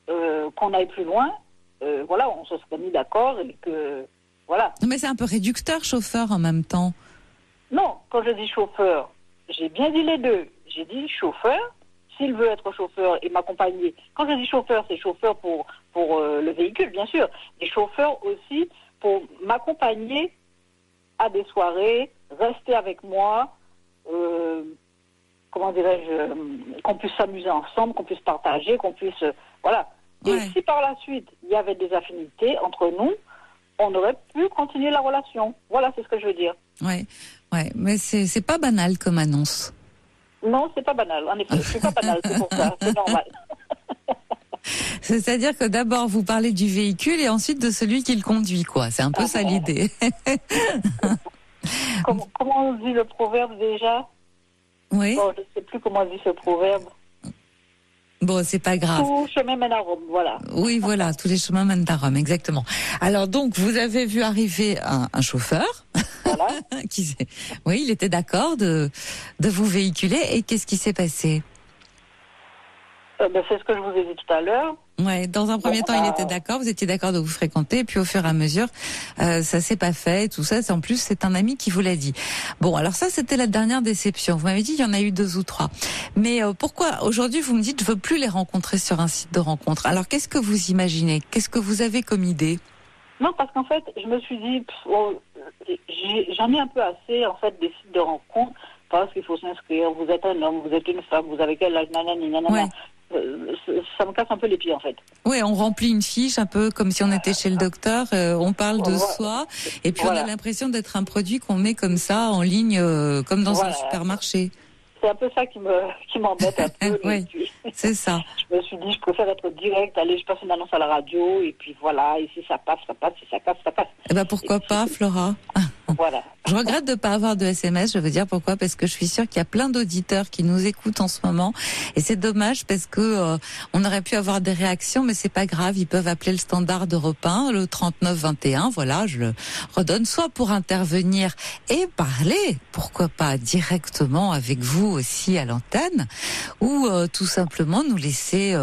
qu'on aille plus loin, voilà, on se serait mis d'accord et que voilà. Non, mais c'est un peu réducteur, chauffeur, en même temps. Non, quand je dis chauffeur, j'ai bien dit les deux. J'ai dit chauffeur, s'il veut être chauffeur et m'accompagner. Quand je dis chauffeur, c'est chauffeur pour le véhicule, bien sûr. Et chauffeur aussi pour m'accompagner à des soirées, rester avec moi, comment dirais-je, qu'on puisse s'amuser ensemble, qu'on puisse partager, qu'on puisse... voilà. Et Ouais. si par la suite, il y avait des affinités entre nous, on aurait pu continuer la relation. Voilà, c'est ce que je veux dire. Ouais, mais c'est pas banal comme annonce. Non, c'est pas banal. En effet, je suis pas banal, c'est pour ça. C'est normal. C'est-à-dire que d'abord vous parlez du véhicule et ensuite de celui qui le conduit, quoi. C'est un peu ça l'idée. Comment on dit le proverbe déjà? Oui. Bon, je ne sais plus comment on dit ce proverbe. Bon, c'est pas grave. Tout chemin mène à Rome, voilà. Oui, voilà, tous les chemins mènent à Rome, exactement. Alors donc, vous avez vu arriver un chauffeur. Voilà. Oui, il était d'accord de vous véhiculer. Et qu'est-ce qui s'est passé? C'est ce que je vous ai dit tout à l'heure. Ouais, dans un premier temps, il était d'accord. Vous étiez d'accord de vous fréquenter, et puis au fur et à mesure, ça s'est pas fait. Et tout ça, en plus, c'est un ami qui vous l'a dit. Bon, alors ça, c'était la dernière déception. Vous m'avez dit, il y en a eu 2 ou 3. Mais pourquoi aujourd'hui vous me dites, je veux plus les rencontrer sur un site de rencontre? Alors, qu'est-ce que vous imaginez? Qu'est-ce que vous avez comme idée? Non, parce qu'en fait, je me suis dit, j'en ai un peu assez en fait des sites de rencontre parce qu'il faut s'inscrire. Vous êtes un homme, vous êtes une femme, vous avez quel âge, nanana. Ouais. Ça me casse un peu les pieds en fait. Oui, on remplit une fiche un peu comme si on était chez le docteur, on parle de soi et puis on a l'impression d'être un produit qu'on met comme ça en ligne comme dans un supermarché. C'est un peu ça qui m'embête un peu. Oui, c'est ça. Je me suis dit, je préfère être direct, allez, je passe une annonce à la radio et puis voilà, et si ça passe, ça passe, si ça casse, ça casse. Eh ben pourquoi pas, Flora? Voilà. Je regrette de ne pas avoir de SMS, je veux dire pourquoi, parce que je suis sûre qu'il y a plein d'auditeurs qui nous écoutent en ce moment et c'est dommage parce que on aurait pu avoir des réactions, mais c'est pas grave, ils peuvent appeler le standard d'Europe 1, le 3921, voilà, je le redonne, soit pour intervenir et parler, pourquoi pas directement avec vous aussi à l'antenne, ou tout simplement nous laisser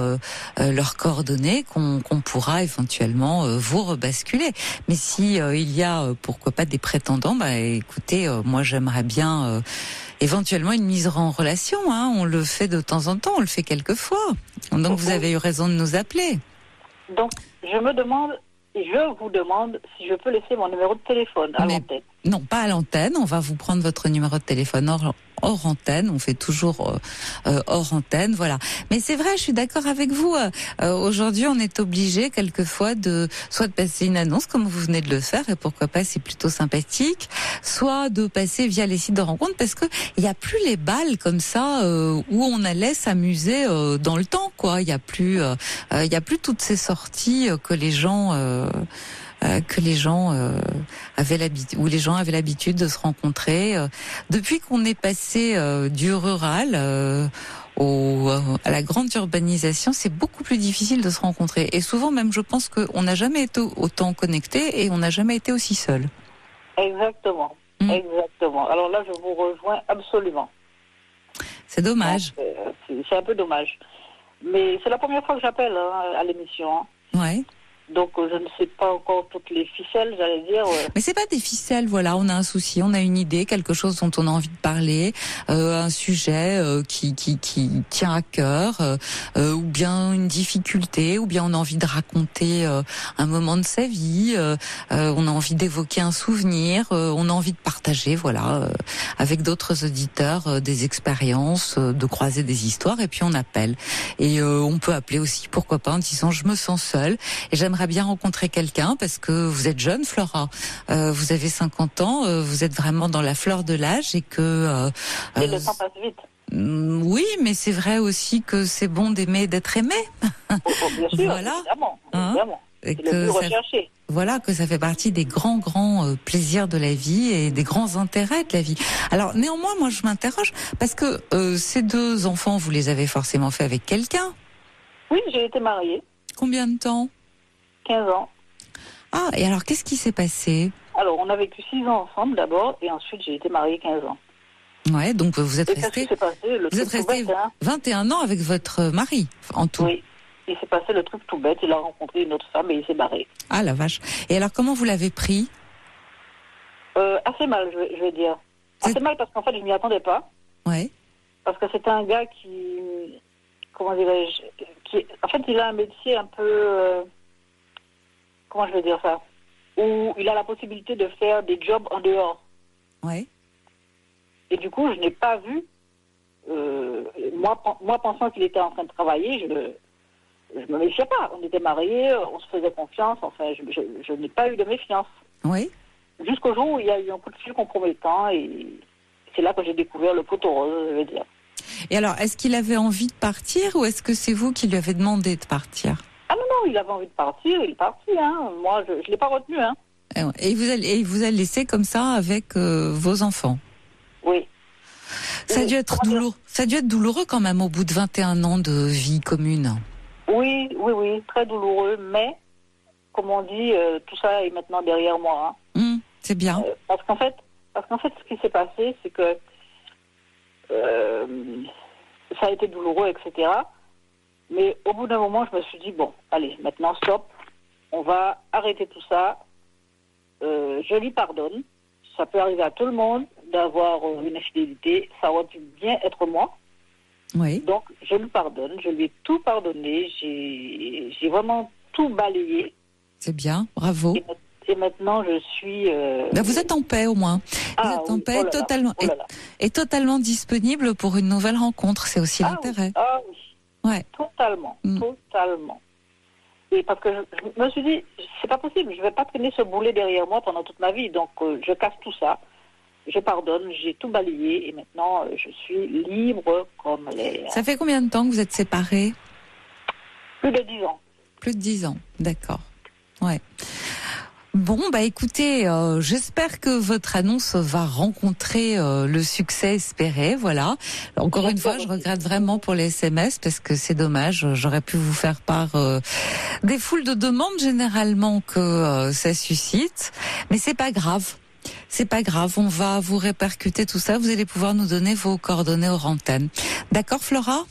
leurs coordonnées qu'on pourra éventuellement vous rebasculer. Mais si il y a pourquoi pas des prétendants, écoutez, moi j'aimerais bien éventuellement une mise en relation. On le fait de temps en temps, on le fait quelquefois. Donc vous avez eu raison de nous appeler. Donc je me demande je vous demande si je peux laisser mon numéro de téléphone à l'antenne. Non, pas à l'antenne. On va vous prendre votre numéro de téléphone hors antenne. On fait toujours hors antenne, voilà. Mais c'est vrai, je suis d'accord avec vous. Aujourd'hui, on est obligé quelquefois de passer une annonce comme vous venez de le faire, et pourquoi pas, c'est plutôt sympathique. Soit de passer via les sites de rencontres, parce que il y a plus les balles comme ça où on allait s'amuser dans le temps, quoi. Il y a plus toutes ces sorties que les gens avaient l'habitude de se rencontrer. Depuis qu'on est passé du rural à la grande urbanisation, c'est beaucoup plus difficile de se rencontrer. Et souvent même, je pense qu'on n'a jamais été autant connectés et on n'a jamais été aussi seul. Exactement. Exactement. Alors là, je vous rejoins absolument. C'est dommage. C'est un peu dommage. Mais c'est la première fois que j'appelle à l'émission. Ouais. Donc je ne sais pas encore toutes les ficelles, j'allais dire. Mais c'est pas des ficelles, voilà. On a un souci, on a une idée, quelque chose dont on a envie de parler, un sujet qui tient à cœur, ou bien une difficulté, ou bien on a envie de raconter un moment de sa vie, on a envie d'évoquer un souvenir, on a envie de partager, voilà, avec d'autres auditeurs des expériences, de croiser des histoires, et puis on appelle. Et on peut appeler aussi, pourquoi pas, en disant je me sens seule et j'aimerais bien rencontrer quelqu'un, parce que vous êtes jeune, Flora, vous avez 50 ans, vous êtes vraiment dans la fleur de l'âge, et que et le temps passe vite. Oui, mais c'est vrai aussi que c'est bon d'aimer, d'être aimé. Bien sûr, voilà. Évidemment. Et c'est le plus recherché. Voilà, que ça fait partie des grands plaisirs de la vie et des grands intérêts de la vie. Alors néanmoins, moi je m'interroge, parce que ces deux enfants, vous les avez forcément fait avec quelqu'un. Oui, j'ai été mariée. Combien de temps? 15 ans. Ah, et alors qu'est-ce qui s'est passé? Alors, on a vécu 6 ans ensemble d'abord, et ensuite j'ai été mariée 15 ans. Ouais, donc vous êtes resté. Vous êtes resté 21 ans avec votre mari en tout. Oui. Il s'est passé le truc tout bête. Il a rencontré une autre femme et il s'est barré. Ah la vache. Et alors comment vous l'avez pris? Assez mal, je vais dire. Assez mal parce qu'en fait je m'y attendais pas. Ouais. Parce que c'était un gars qui, comment dirais-je, en fait il a un métier un peu, comment je vais dire ça, où il a la possibilité de faire des jobs en dehors. Ouais. Et du coup, je n'ai pas vu, moi pensant qu'il était en train de travailler, je me méfiais pas. On était mariés, on se faisait confiance, enfin, je n'ai pas eu de méfiance. Oui. Jusqu'au jour où il y a eu un coup de fil compromettant, et c'est là que j'ai découvert le pot rose, je veux dire. Et alors, est-ce qu'il avait envie de partir, ou est-ce que c'est vous qui lui avez demandé de partir? Ah non, il avait envie de partir, il est parti, hein. Moi, je ne l'ai pas retenu, hein. Et il vous a laissé comme ça avec vos enfants? Oui. Ça a dû être douloureux. Ça a dû être douloureux quand même au bout de 21 ans de vie commune. Oui, très douloureux, mais comme on dit, tout ça est maintenant derrière moi. Hein. C'est bien. Parce qu'en fait, ce qui s'est passé, c'est que ça a été douloureux, etc. Mais au bout d'un moment, je me suis dit, bon, allez, maintenant stop, on va arrêter tout ça. Je lui pardonne. Ça peut arriver à tout le monde d'avoir une infidélité. Ça aurait pu bien être moi. Oui. Donc, je lui pardonne. Je lui ai tout pardonné. J'ai vraiment tout balayé. C'est bien. Bravo. Et maintenant, je suis... vous êtes en paix, au moins. Vous êtes en paix et totalement disponible pour une nouvelle rencontre. C'est aussi l'intérêt. Oui. Ouais. Totalement. Et parce que je me suis dit, c'est pas possible. Je vais pas traîner ce boulet derrière moi pendant toute ma vie. Donc, je casse tout ça. Je pardonne, j'ai tout balayé et maintenant je suis libre comme l'air. Ça fait combien de temps que vous êtes séparés? Plus de 10 ans. Plus de 10 ans, d'accord. Ouais. Bon, écoutez, j'espère que votre annonce va rencontrer le succès espéré, voilà. Encore une fois, je regrette vraiment pour les SMS parce que c'est dommage, j'aurais pu vous faire part des foules de demandes généralement que ça suscite, mais c'est pas grave. C'est pas grave, on va vous répercuter tout ça, vous allez pouvoir nous donner vos coordonnées hors antenne. D'accord, Flora ?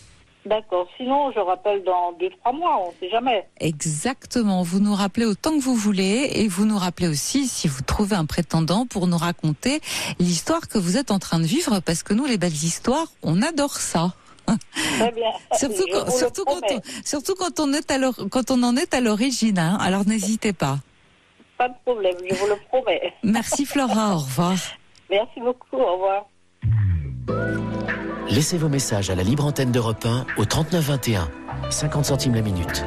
D'accord, sinon je rappelle dans 2-3 mois, on ne sait jamais. Exactement, vous nous rappelez autant que vous voulez et vous nous rappelez aussi si vous trouvez un prétendant pour nous raconter l'histoire que vous êtes en train de vivre, parce que nous, les belles histoires, on adore ça. Très bien. Surtout quand on en est à l'origine, hein. Alors n'hésitez pas. Pas de problème, je vous le promets. Merci Flora, au revoir. Merci beaucoup, au revoir. Laissez vos messages à la libre antenne d'Europe 1 au 39 21, 50 centimes la minute.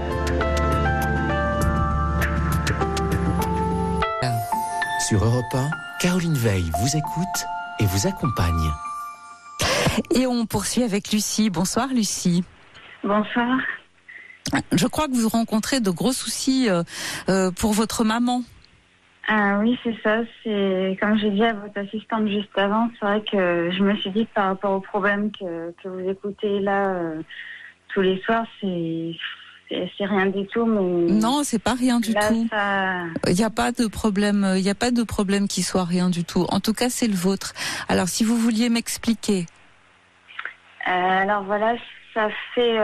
Sur Europe 1, Caroline Veil vous écoute et vous accompagne. Et on poursuit avec Lucie. Bonsoir Lucie. Bonsoir. Je crois que vous rencontrez de gros soucis pour votre maman. Ah oui, c'est ça. C'est comme j'ai dit à votre assistante juste avant, c'est vrai que je me suis dit que par rapport au problème que vous écoutez là tous les soirs, c'est rien du tout. Mais non, c'est pas rien du là, tout. Ça... Il n'y a pas de problème. Il n'y a pas de problème qui soit rien du tout. En tout cas, c'est le vôtre. Alors, si vous vouliez m'expliquer. Alors voilà, ça fait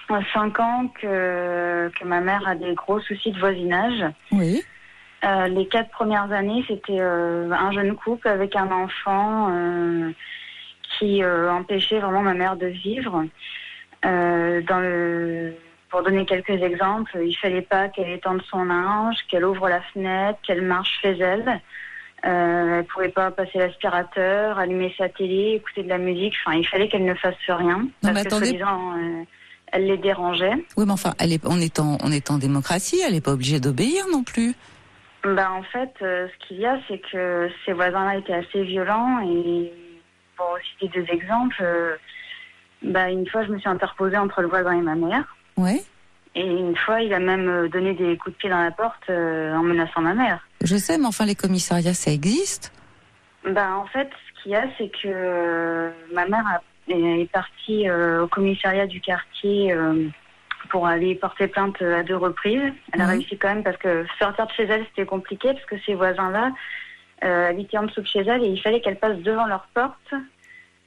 5 ans que ma mère a des gros soucis de voisinage. Oui. Les 4 premières années, c'était un jeune couple avec un enfant qui empêchait vraiment ma mère de vivre. Pour donner quelques exemples, il fallait pas qu'elle étende son linge, qu'elle ouvre la fenêtre, qu'elle marche chez elle. Elle pouvait pas passer l'aspirateur, allumer sa télé, écouter de la musique. Enfin, il fallait qu'elle ne fasse rien. Non, parce mais que, attendez. soi-disant, elle les dérangeait. Oui, mais enfin, on est en démocratie. Elle n'est pas obligée d'obéir non plus. En fait, ce qu'il y a, c'est que ces voisins-là étaient assez violents. Et pour citer 2 exemples, une fois, je me suis interposée entre le voisin et ma mère. Ouais. Et une fois, il a même donné des coups de pied dans la porte en menaçant ma mère. Je sais, mais enfin, les commissariats, ça existe. En fait, ce qu'il y a, c'est que ma mère est partie au commissariat du quartier pour aller porter plainte à 2 reprises. Elle a réussi quand même parce que sortir de chez elle, c'était compliqué parce que ces voisins-là habitaient en dessous de chez elle et il fallait qu'elle passe devant leur porte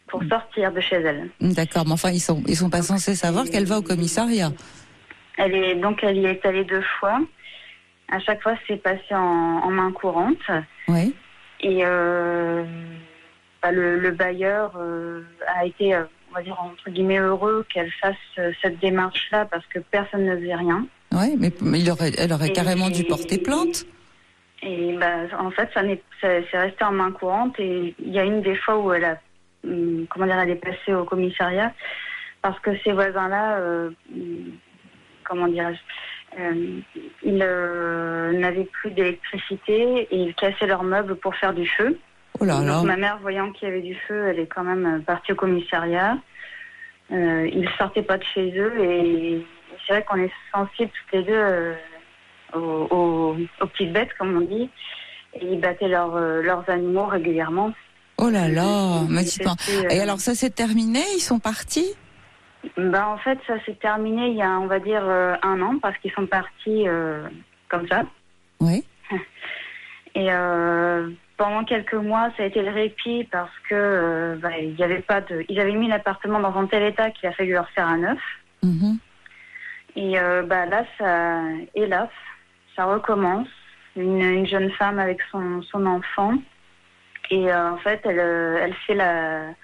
pour sortir de chez elle. D'accord, mais enfin, ils sont pas censés savoir qu'elle va au commissariat. Elle y est allée 2 fois. À chaque fois, c'est passé en main courante. Oui. Et le bailleur a été, on va dire, entre guillemets, heureux qu'elle fasse cette démarche-là parce que personne ne faisait rien. Oui, mais elle aurait carrément dû porter plainte. Et en fait, c'est resté en main courante. Et il y a une des fois où elle a, elle est passée au commissariat parce que ces voisins-là, ils n'avaient plus d'électricité et ils cassaient leurs meubles pour faire du feu. Oh là là. Donc ma mère, voyant qu'il y avait du feu, elle est quand même partie au commissariat. Ils sortaient pas de chez eux et c'est vrai qu'on est sensibles toutes les deux aux petites bêtes, comme on dit. Et ils battaient leurs animaux régulièrement. Oh là là, mais dites-moi. Et alors ça s'est terminé, ils sont partis ? En fait, ça s'est terminé il y a, on va dire, 1 an, parce qu'ils sont partis comme ça. Oui. Et pendant quelques mois, ça a été le répit parce que il y avait pas de, ils avaient mis l'appartement dans un tel état qu'il a fallu leur faire un neuf. Mm-hmm. Et là, ça, hélas, ça recommence. Une jeune femme avec son enfant. Et en fait, elle fait la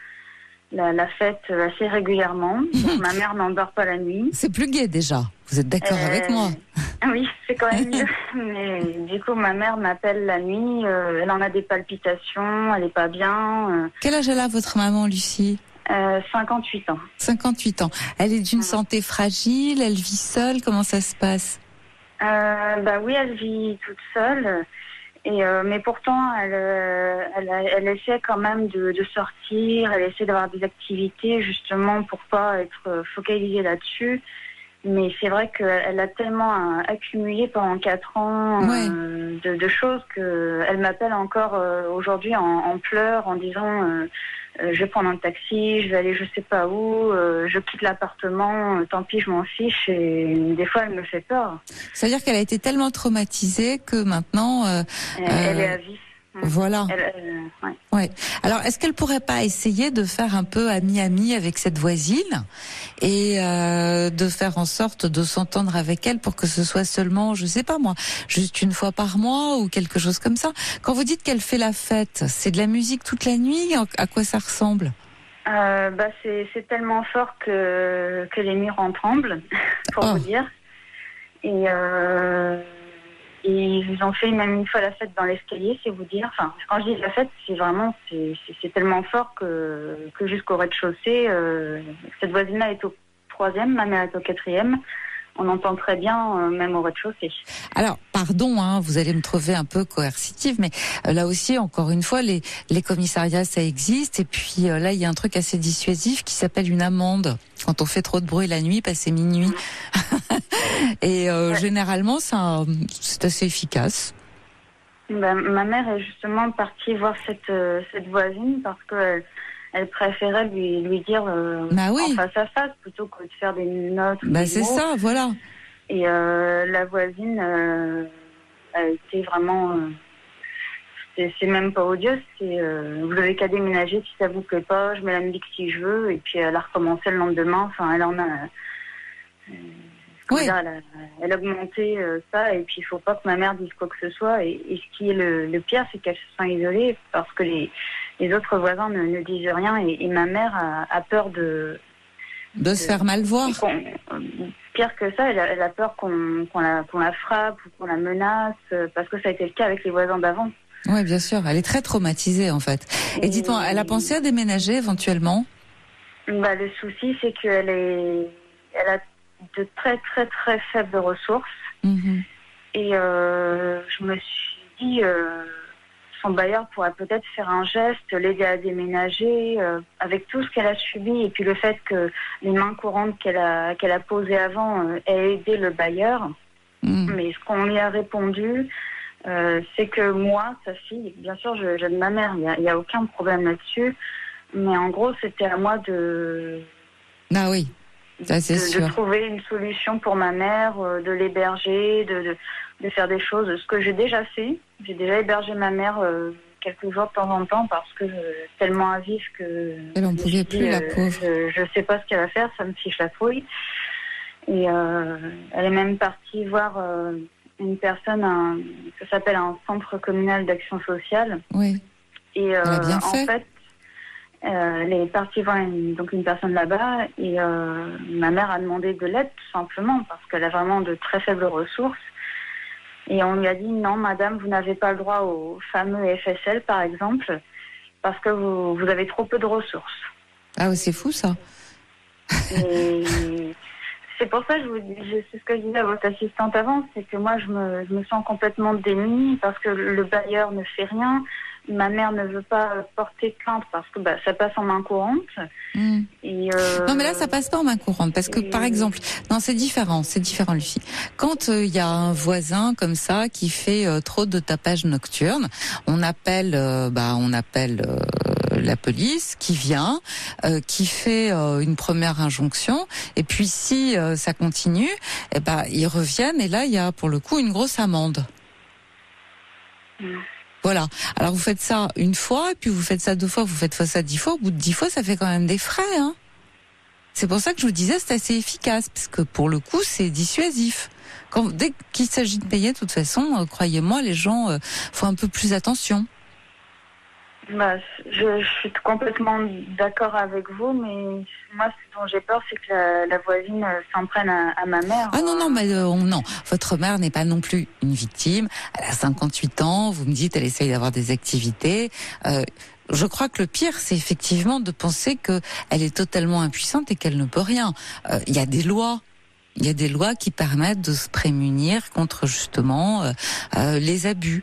fête assez régulièrement. Donc, ma mère n'endort pas la nuit. C'est plus gai déjà. Vous êtes d'accord avec moi ? Oui, c'est quand même mieux. Mais du coup, ma mère m'appelle la nuit. Elle en a des palpitations. Elle est pas bien. Quel âge elle a votre maman, Lucie ? 58 ans. 58 ans. Elle est d'une santé fragile. Elle vit seule. Comment ça se passe ? Oui, elle vit toute seule. Et mais pourtant, elle essaie quand même de sortir. Elle essaie d'avoir des activités justement pour pas être focalisée là-dessus. Mais c'est vrai qu'elle a tellement accumulé pendant 4 ans de choses qu'elle m'appelle encore aujourd'hui en pleurs, en disant je vais prendre un taxi, je vais aller je sais pas où, je quitte l'appartement, tant pis, je m'en fiche. Et des fois, elle me fait peur. C'est-à-dire qu'elle a été tellement traumatisée que maintenant... elle est à vie. Voilà. Ouais. Alors, est-ce qu'elle pourrait pas essayer de faire un peu ami-ami avec cette voisine et de faire en sorte de s'entendre avec elle pour que ce soit seulement, je sais pas moi, juste une fois par mois ou quelque chose comme ça. Quand vous dites qu'elle fait la fête, c'est de la musique toute la nuit ? À quoi ça ressemble ? C'est tellement fort que les murs en tremblent, pour vous dire. Et ils ont fait même une fois la fête dans l'escalier, c'est vous dire. Enfin, quand je dis la fête, c'est vraiment, c'est tellement fort que jusqu'au rez-de-chaussée, cette voisine-là est au 3e, ma mère est au 4e. On entend très bien, même au rez-de-chaussée. Alors, pardon, vous allez me trouver un peu coercitive, mais là aussi, encore une fois, les commissariats, ça existe. Et puis là, il y a un truc assez dissuasif qui s'appelle une amende. Quand on fait trop de bruit la nuit, passé minuit. Et généralement, c'est assez efficace. Ma mère est justement partie voir cette voisine parce que elle préférait lui dire en face à face plutôt que de faire des notes. C'est ça, voilà. Et la voisine a été vraiment... c'est même pas odieux, vous avez qu'à déménager si ça vous plaît pas, je mets la musique si je veux, et puis elle a recommencé le lendemain. Enfin, elle en a... elle a augmenté ça, et puis il faut pas que ma mère dise quoi que ce soit. Et ce qui est le pire, c'est qu'elle se sent isolée parce que les autres voisins ne disent rien, et ma mère a peur de se faire mal voir. Pire que ça, elle a peur qu'on la frappe ou qu'on la menace, parce que ça a été le cas avec les voisins d'avant. Oui, bien sûr, elle est très traumatisée en fait. Et dites-moi, elle a pensé à déménager éventuellement ? Le souci, c'est qu'elle a de très très très faibles ressources. Mmh. Et je me suis dit, son bailleur pourrait peut-être faire un geste, l'aider à déménager, avec tout ce qu'elle a subi, et puis le fait que les mains courantes qu'elle a posées avant aient aidé le bailleur. Mais ce qu'on lui a répondu, c'est que moi, sa fille, bien sûr, j'aime ma mère, il n'y a aucun problème là-dessus, mais en gros, c'était à moi de... Ah oui. Ça, c'est sûr. De trouver une solution pour ma mère, de l'héberger, de faire des choses. Ce que j'ai déjà fait. J'ai déjà hébergé ma mère quelques jours de temps en temps parce que tellement à vif que... Elle n'en pouvait plus, la pauvre. Je sais pas ce qu'elle va faire, ça me fiche la fouille. Et elle est même partie voir une personne, ça s'appelle un centre communal d'action sociale. Oui. Et elle a bien fait. En fait, elle est partie voir une personne là-bas, et ma mère a demandé de l'aide tout simplement parce qu'elle a vraiment de très faibles ressources. Et on lui a dit non, madame, vous n'avez pas le droit au fameux FSL par exemple parce que vous avez trop peu de ressources. Ah oui, c'est fou ça. Et c'est pour ça que c'est ce que je disais à votre assistante avant, c'est que moi je me sens complètement démunie parce que le bailleur ne fait rien. Ma mère ne veut pas porter plainte parce que ça passe en main courante. Et non, mais là, ça passe pas en main courante parce que, par exemple, non, c'est différent, Lucie. Quand il y a un voisin comme ça qui fait trop de tapage nocturne, on appelle la police qui vient, qui fait une première injonction, et puis si ça continue, ils reviennent, et là, il y a pour le coup une grosse amende. Voilà. Alors vous faites ça une fois, et puis vous faites ça 2 fois, vous faites ça 10 fois. Au bout de 10 fois, ça fait quand même des frais. C'est pour ça que je vous disais, c'est assez efficace, parce que pour le coup, c'est dissuasif. Dès qu'il s'agit de payer, de toute façon, croyez-moi, les gens font un peu plus attention. Je suis complètement d'accord avec vous, mais moi, ce dont j'ai peur, c'est que la voisine s'en prenne à ma mère. Ah non, mais non. Votre mère n'est pas non plus une victime. Elle a 58 ans, vous me dites, elle essaye d'avoir des activités. Je crois que le pire, c'est effectivement de penser qu'elle est totalement impuissante et qu'elle ne peut rien. Il y a des lois. Il y a des lois qui permettent de se prémunir contre justement les abus.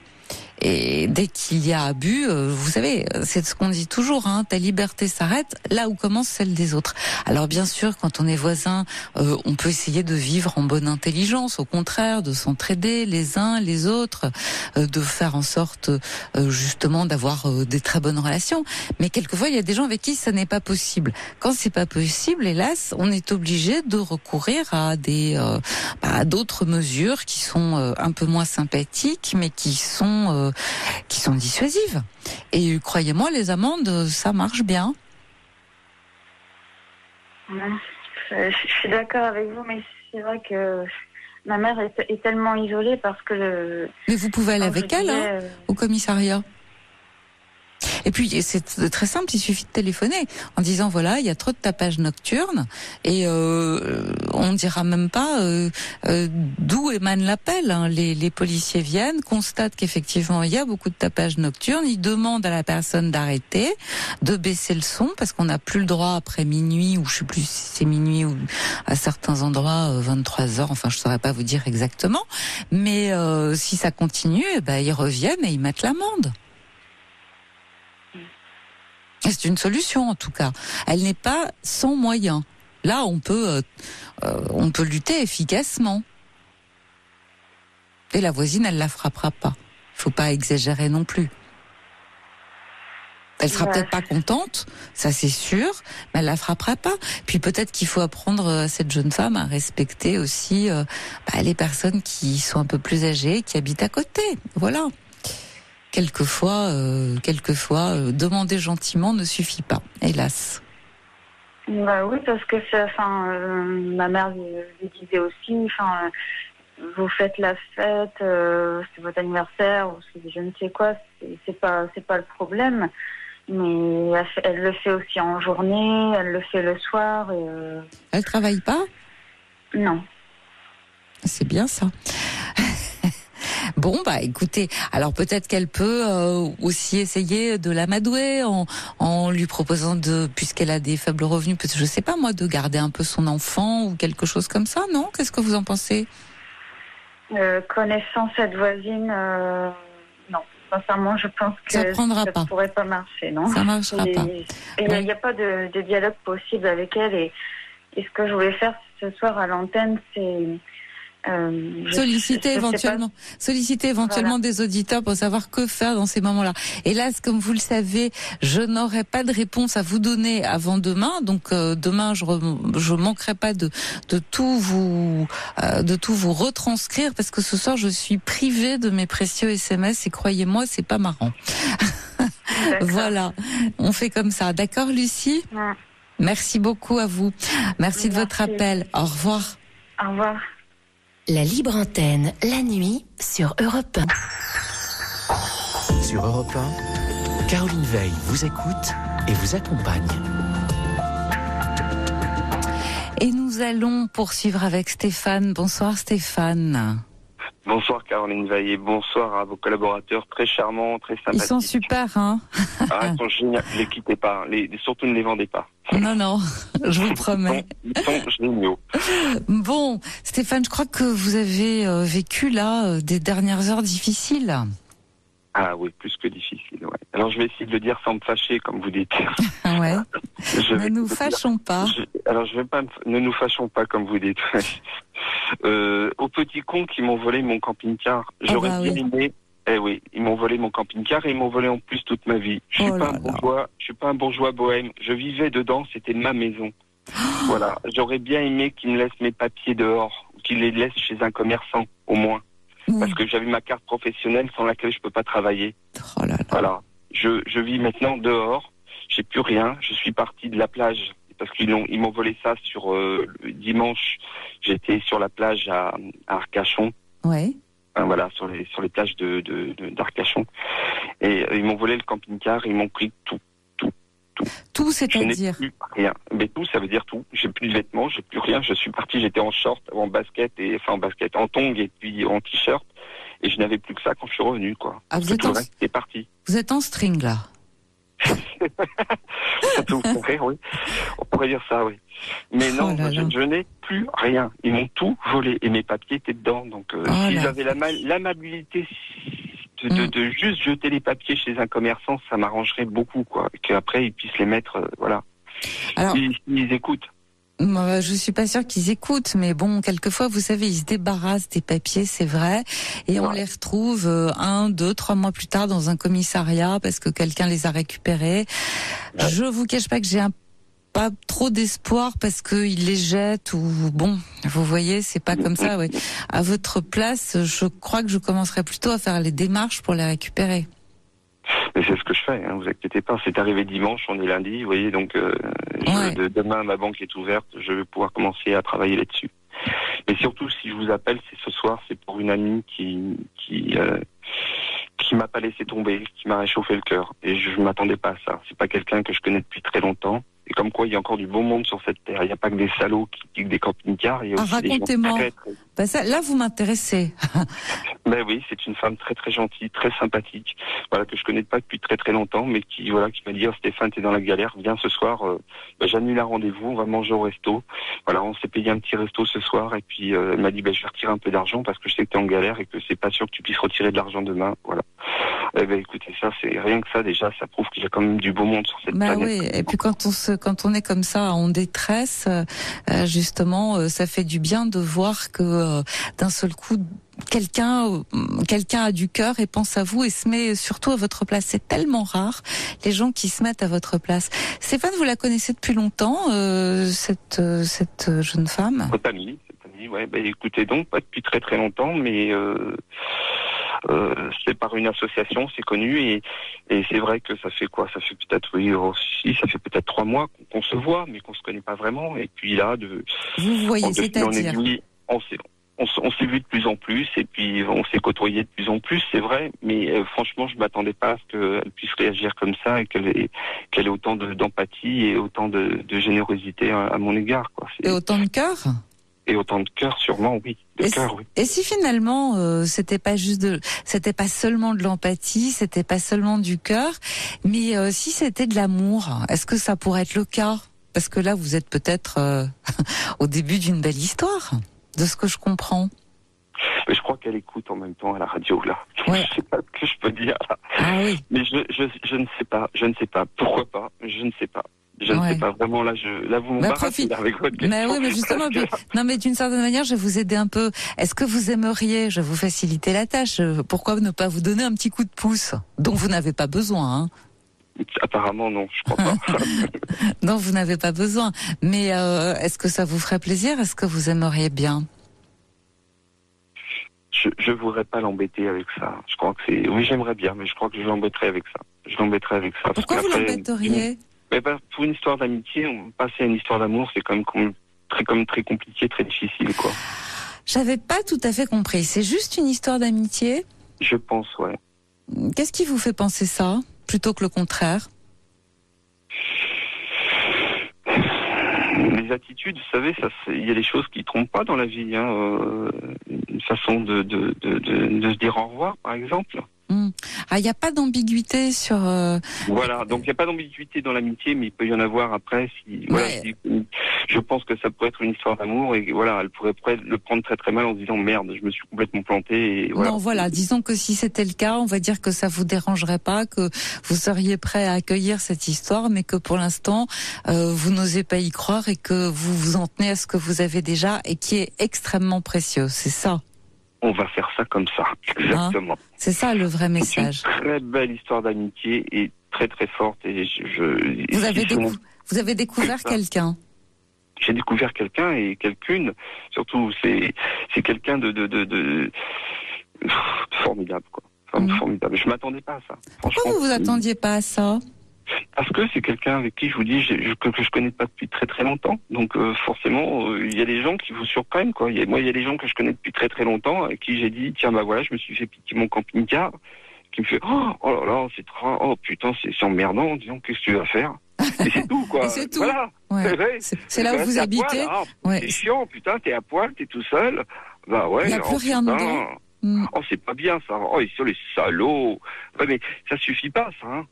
Et dès qu'il y a abus, vous savez, c'est ce qu'on dit toujours, ta liberté s'arrête là où commence celle des autres. Alors bien sûr, quand on est voisin, on peut essayer de vivre en bonne intelligence, au contraire, de s'entraider les uns les autres, de faire en sorte justement d'avoir des très bonnes relations. Mais quelquefois, il y a des gens avec qui ça n'est pas possible. Quand c'est pas possible, hélas, on est obligé de recourir à à d'autres mesures qui sont un peu moins sympathiques, mais qui sont dissuasives. Et croyez-moi, les amendes, ça marche bien. Je suis d'accord avec vous, mais c'est vrai que ma mère est tellement isolée parce que... Mais vous pouvez aller avec elle au commissariat. Et puis c'est très simple, il suffit de téléphoner en disant voilà, il y a trop de tapage nocturne et on dira même pas d'où émane l'appel. Hein. Les policiers viennent, constatent qu'effectivement il y a beaucoup de tapage nocturne, ils demandent à la personne d'arrêter, de baisser le son parce qu'on n'a plus le droit après minuit ou je sais plus si c'est minuit ou à certains endroits 23h. Enfin, je saurais pas vous dire exactement, mais si ça continue, ils reviennent et ils mettent l'amende. C'est une solution en tout cas. Elle n'est pas sans moyens. Là, on peut lutter efficacement. Et la voisine, elle la frappera pas. Faut pas exagérer non plus. Elle sera peut-être pas contente, ça c'est sûr, mais elle la frappera pas. Puis peut-être qu'il faut apprendre à cette jeune femme à respecter aussi les personnes qui sont un peu plus âgées, qui habitent à côté. Voilà. Quelquefois, demander gentiment ne suffit pas, hélas. Oui, parce que ma mère lui disait aussi, vous faites la fête, c'est votre anniversaire ou c'est je ne sais quoi, c'est pas le problème. Mais elle le fait aussi en journée, elle le fait le soir. Elle travaille pas ? Non. C'est bien ça. Bon, écoutez, alors peut-être qu'elle peut aussi essayer de l'amadouer en lui proposant puisqu'elle a des faibles revenus, peut-être, je sais pas moi, de garder un peu son enfant ou quelque chose comme ça, non ? Qu'est-ce que vous en pensez ? Connaissant cette voisine, non. Sincèrement, je pense que ça ne pourrait pas marcher, non ? Ça marchera pas. Il n'y a pas de dialogue possible avec elle. Et ce que je voulais faire ce soir à l'antenne, c'est solliciter éventuellement des auditeurs pour savoir que faire dans ces moments-là. Hélas, comme vous le savez, je n'aurai pas de réponse à vous donner avant demain. Donc demain, je manquerai pas de tout vous retranscrire parce que ce soir, je suis privée de mes précieux SMS et croyez-moi, c'est pas marrant. Voilà, on fait comme ça. D'accord, Lucie ? Ouais. Merci beaucoup à vous. Merci de votre appel. Au revoir. Au revoir. La libre antenne, la nuit, sur Europe 1. Sur Europe 1, Caroline Veil vous écoute et vous accompagne. Et nous allons poursuivre avec Stéphane. Bonsoir Stéphane. Bonsoir Caroline Veil et bonsoir à vos collaborateurs très charmants, très sympathiques. Ils sont super, hein ? Ils sont géniaux, ne les quittez pas, surtout ne les vendez pas. Non, je vous promets. Ils sont géniaux. Bon, Stéphane, je crois que vous avez vécu là des dernières heures difficiles. Ah oui, plus que difficile, ouais. Alors je vais essayer de le dire sans me fâcher, comme vous dites. Ouais. Ne nous fâchons pas. Ne nous fâchons pas, comme vous dites. Aux petits cons qui m'ont volé mon camping-car, j'aurais bien aimé. Eh oui, ils m'ont volé mon camping-car et ils m'ont volé en plus toute ma vie. Je suis pas un bourgeois bohème. Je vivais dedans, c'était ma maison. Voilà, j'aurais bien aimé qu'ils me laissent mes papiers dehors, ou qu'ils les laissent chez un commerçant, au moins. Parce que j'avais ma carte professionnelle sans laquelle je peux pas travailler. Oh là là. Voilà. Je vis maintenant dehors. J'ai plus rien. Je suis parti de la plage parce qu'ils m'ont volé ça sur dimanche. J'étais sur la plage à Arcachon. Ouais. Voilà, sur les plages d'Arcachon. Et ils m'ont volé le camping-car. Ils m'ont pris tout. Tout, c'est-à-dire? Je n'ai plus rien. Mais tout, ça veut dire tout. J'ai plus de vêtements, j'ai plus rien. Je suis parti, j'étais en short, en tongs et puis en t-shirt. Et je n'avais plus que ça quand je suis revenu, quoi. Ah, c'est parti. Vous êtes en string, là? Ça peut vous faire rire, oui. On pourrait dire ça, oui. Mais non, je n'ai plus rien. Ils m'ont tout volé. Et mes papiers étaient dedans. Donc, s'ils avaient l'amabilité de juste jeter les papiers chez un commerçant, ça m'arrangerait beaucoup, quoi. Qu'après, ils puissent les mettre, voilà. Alors, ils écoutent. Je suis pas sûre qu'ils écoutent, mais bon, quelquefois, vous savez, ils se débarrassent des papiers, c'est vrai, et on les retrouve 1, 2, 3 mois plus tard dans un commissariat parce que quelqu'un les a récupérés. Ouais. Je vous cache pas que j'ai pas trop d'espoir parce qu'ils les jettent ou bon, vous voyez, c'est pas comme ça, ouais. À votre place, je crois que je commencerai plutôt à faire les démarches pour les récupérer. Mais c'est ce que je fais, hein, vous inquiétez pas. C'est arrivé dimanche, on est lundi, vous voyez, donc demain ma banque est ouverte, je vais pouvoir commencer à travailler là-dessus. Mais surtout, si je vous appelle, c'est ce soir, c'est pour une amie qui qui m'a pas laissé tomber, qui m'a réchauffé le cœur. Et je m'attendais pas à ça. C'est pas quelqu'un que je connais depuis très longtemps. Et comme quoi, il y a encore du beau monde sur cette terre. Il n'y a pas que des salauds qui piquent des camping-cars. Il y a aussi racontez-moi. des gens très... Ben ça, là, vous m'intéressez. Ben oui, c'est une femme très très gentille, très sympathique. Voilà, que je connais pas depuis très très longtemps, mais qui m'a dit, oh, Stéphane, t'es dans la galère, viens ce soir. J'annule un rendez-vous, on va manger au resto. Voilà, on s'est payé un petit resto ce soir. Et puis elle m'a dit, je vais retirer un peu d'argent parce que je sais que t'es en galère et que c'est pas sûr que tu puisses retirer de l'argent demain. Voilà. Eh ben écoutez, ça c'est rien que ça déjà, ça prouve qu'il y a quand même du beau monde sur cette planète. Oui, et puis quand on est comme ça en détresse, justement, ça fait du bien de voir que d'un seul coup quelqu'un a du cœur et pense à vous et se met surtout à votre place. C'est tellement rare les gens qui se mettent à votre place. Stéphane, vous la connaissez depuis longtemps, cette jeune femme? Cette amie, ouais. Écoutez, donc pas depuis très très longtemps, mais c'est par une association, c'est connu, et c'est vrai que ça fait quoi? Ça fait peut-être, ça fait peut-être 3 mois qu'on se voit, mais qu'on se connaît pas vraiment. Et puis là, vous voyez, c'est-à-dire, on s'est vu de plus en plus, et puis on s'est côtoyé de plus en plus, c'est vrai. Mais franchement, je m'attendais pas à ce qu'elle puisse réagir comme ça et qu'elle ait autant d'empathie et autant de générosité à mon égard, quoi. Et autant de cœur. Et autant de cœur, sûrement, oui. Oui. Et si finalement, c'était pas seulement de l'empathie, c'était pas seulement du cœur, mais si c'était de l'amour, est-ce que ça pourrait être le cas? Parce que là, vous êtes peut-être au début d'une belle histoire, de ce que je comprends. Mais je crois qu'elle écoute en même temps à la radio, là. Ouais. Je sais pas ce que je peux dire, là. Ah oui. Mais je ne sais pas. Pourquoi pas? Je ne sais pas. Je ne sais pas, vraiment, là vous m'embarrassez avec votre question. Mais oui, mais justement, non, mais d'une certaine manière, je vais vous aider un peu. Est-ce que vous aimeriez, je vais vous faciliter la tâche, pourquoi ne pas vous donner un petit coup de pouce, dont vous n'avez pas besoin, hein? Apparemment, non, je crois pas. Non, vous n'avez pas besoin. Mais est-ce que ça vous ferait plaisir? Est-ce que vous aimeriez bien? Je voudrais pas l'embêter avec ça. Je crois que oui, j'aimerais bien, mais je crois que je l'embêterai avec ça. Pourquoi vous l'embêteriez? Pour une histoire d'amitié, passer à une histoire d'amour, c'est quand même très compliqué, très difficile, quoi. J'avais pas tout à fait compris. C'est juste une histoire d'amitié? Je pense, ouais. Qu'est-ce qui vous fait penser ça, plutôt que le contraire? Les attitudes, vous savez, il y a des choses qui trompent pas dans la vie, hein. Une façon de se dire au revoir, par exemple. Ah, il n'y a pas d'ambiguïté sur... Voilà, donc il n'y a pas d'ambiguïté dans l'amitié, mais il peut y en avoir après. Je pense que ça pourrait être une histoire d'amour, et voilà, elle pourrait le prendre très très mal en se disant merde, je me suis complètement planté. Et voilà. Non, voilà, disons que si c'était le cas, on va dire que ça vous dérangerait pas, que vous seriez prêt à accueillir cette histoire, mais que pour l'instant, vous n'osez pas y croire et que vous vous en tenez à ce que vous avez déjà et qui est extrêmement précieux, c'est ça? On va faire ça comme ça, exactement. C'est ça le vrai message. C'est une très belle histoire d'amitié et très très forte. Et vous avez découvert quelqu'un? J'ai découvert quelqu'un et quelqu'une. Surtout, c'est quelqu'un de formidable, quoi. Formidable. Je m'attendais pas à ça. Pourquoi vous vous attendiez pas à ça? Parce que c'est quelqu'un avec qui je vous dis que je connais pas depuis très très longtemps. Donc forcément, il y a des gens qui vous surprennent, quoi. Il y a des gens que je connais depuis très très longtemps avec qui j'ai dit tiens voilà, je me suis fait piquer mon camping-car, qui me fait oh là là, oh putain, c'est emmerdant, disons, qu'est-ce que tu vas faire? Et c'est tout, quoi. Et c'est tout. Voilà. Ouais. C'est là où vous habitez. C'est chiant, putain, t'es à poil, t'es tout seul. Bah ouais. Il n'y a plus rien dedans. Oh, c'est pas bien ça. Oh, ils sont les salauds. Ouais, mais ça suffit pas, ça, hein.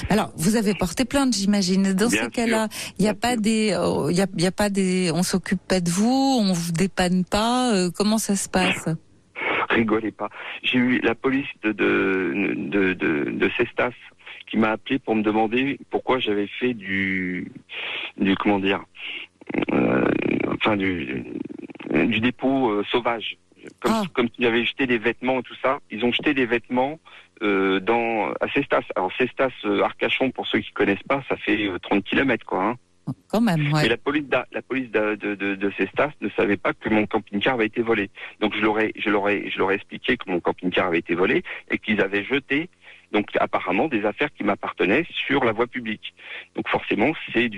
Alors, vous avez porté plainte, j'imagine. Dans ces cas-là, il n'y a pas des, on s'occupe pas de vous, on vous dépanne pas. Comment ça se passe? Rigolez pas. J'ai eu la police de Cestas qui m'a appelé pour me demander pourquoi j'avais fait du dépôt sauvage. Comme s'ils avaient jeté des vêtements et tout ça. Ils ont jeté des vêtements à Cestas. Alors Cestas, Arcachon, pour ceux qui connaissent pas, ça fait 30 km, quoi. Hein. Quand même, ouais. Mais la police de Cestas ne savait pas que mon camping-car avait été volé. Donc je leur ai expliqué que mon camping-car avait été volé et qu'ils avaient jeté donc apparemment des affaires qui m'appartenaient sur la voie publique. Donc forcément c'est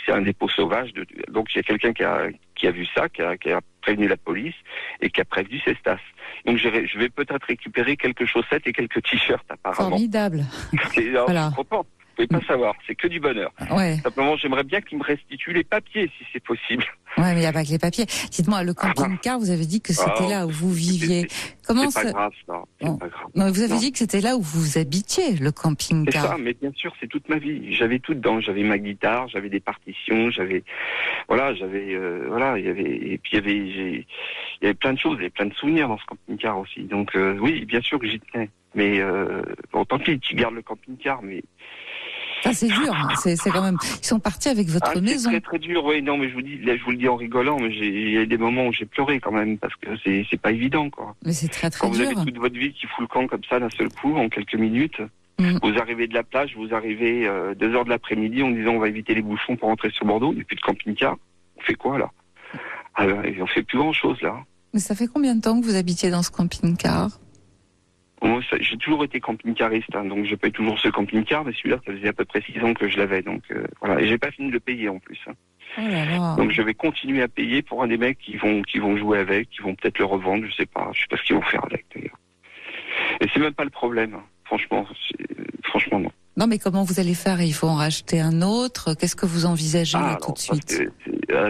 un dépôt sauvage. Donc il y a quelqu'un qui a vu ça, qui a prévenu la police et qui a prévenu Cestas. Donc je vais peut-être récupérer quelques chaussettes et quelques t-shirts apparemment. Formidable. Voilà. Je suis content. Vous pouvez pas savoir, c'est que du bonheur. Ouais. Simplement, j'aimerais bien qu'il me restitue les papiers, si c'est possible. Ouais, mais il n'y a pas que les papiers. Dites-moi, le camping-car, vous avez dit que c'était là où vous viviez. Comment c'est pas grave, ça. C'est pas grave. Non, vous avez dit que c'était là où vous habitiez, le camping-car. C'est ça, mais bien sûr, c'est toute ma vie. J'avais tout dedans. J'avais ma guitare, j'avais des partitions, il y avait plein de choses, il y avait plein de souvenirs dans ce camping-car aussi. Donc, oui, bien sûr que j'y tenais. Mais, bon, tant pis, tu gardes le camping-car, mais... Ça, c'est dur, hein. C'est quand même... Ils sont partis avec votre maison. C'est très très dur, oui, non, mais je vous le dis en rigolant, mais il y a des moments où j'ai pleuré quand même, parce que c'est pas évident, quoi. Mais c'est très très quand dur. Quand vous avez toute votre vie qui fout le camp comme ça d'un seul coup, en quelques minutes, vous arrivez de la plage, vous arrivez 2h de l'après-midi en disant on va éviter les bouchons pour rentrer sur Bordeaux, il n'y a plus de camping-car. On fait quoi, là? Alors, on fait plus grand-chose, là. Mais ça fait combien de temps que vous habitiez dans ce camping-car? Moi, j'ai toujours été camping-cariste, hein, donc je paye toujours ce camping-car, mais celui-là, ça faisait à peu près 6 ans que je l'avais, donc voilà. Et j'ai pas fini de le payer en plus. Hein. Oh là là. Donc je vais continuer à payer pour un des mecs qui vont jouer avec, qui vont peut-être le revendre, je sais pas ce qu'ils vont faire avec d'ailleurs. Et c'est même pas le problème, hein. Franchement non. Non, mais comment vous allez faire? Il faut en racheter un autre. Qu'est-ce que vous envisagez tout de suite?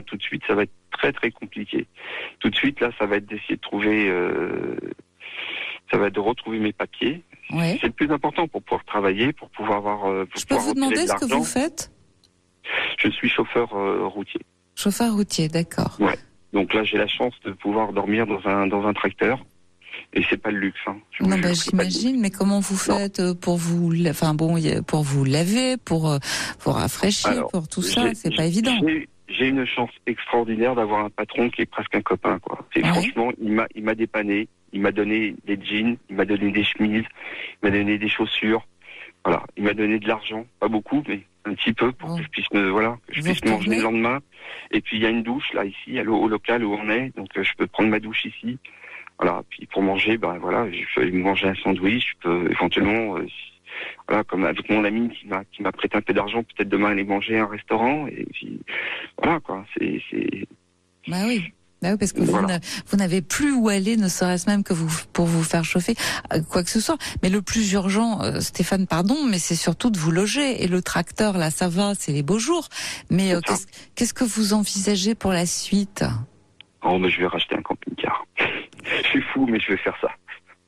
Tout de suite, ça va être très très compliqué. Tout de suite, là, ça va être d'essayer de trouver. Ça va être de retrouver mes papiers. Ouais. C'est le plus important pour pouvoir travailler, pour pouvoir avoir. Je peux vous demander ce que vous faites? Je suis chauffeur routier. Chauffeur routier, d'accord. Ouais. Donc là, j'ai la chance de pouvoir dormir dans un tracteur. Et c'est pas le luxe. Hein. Non, j'imagine. Mais comment vous faites pour vous, pour vous laver, pour rafraîchir, alors, pour tout ça, c'est pas évident. J'ai une chance extraordinaire d'avoir un patron qui est presque un copain, quoi. Et franchement, il m'a dépanné. Il m'a donné des jeans, il m'a donné des chemises, il m'a donné des chaussures. Voilà, il m'a donné de l'argent, pas beaucoup, mais un petit peu pour que je puisse manger le lendemain. Et puis il y a une douche là ici, au local où on est, donc je peux prendre ma douche ici. Voilà, puis pour manger, je peux manger un sandwich, je peux éventuellement, comme avec mon ami qui m'a prêté un peu d'argent, peut-être demain aller manger à un restaurant. Et puis voilà quoi, c'est. Bah oui. Bah oui, parce que vous n'avez plus où aller, ne serait-ce même que pour vous faire chauffer, quoi que ce soit. Mais le plus urgent, Stéphane, pardon, mais c'est surtout de vous loger. Et le tracteur, là, ça va, c'est les beaux jours. Mais qu'est-ce que vous envisagez pour la suite? Oh, mais je vais racheter un camping-car. Je suis fou, mais je vais faire ça.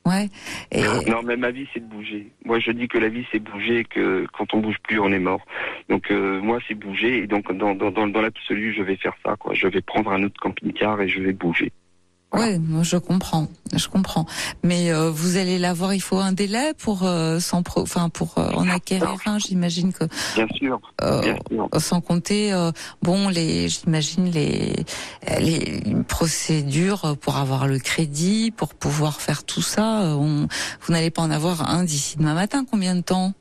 Ouais. Et... Non, mais ma vie, c'est de bouger. Moi, je dis que la vie, c'est bouger, que quand on bouge plus, on est mort. Donc, moi, c'est bouger. Et donc, dans l'absolu, je vais faire ça, quoi. Je vais prendre un autre camping-car et je vais bouger. Voilà. Ouais, moi, je comprends. Mais vous allez l'avoir, il faut un délai pour en acquérir un, j'imagine que. Bien sûr. Sans compter, j'imagine les procédures pour avoir le crédit, pour pouvoir faire tout ça. Vous n'allez pas en avoir un d'ici demain matin. Combien de temps,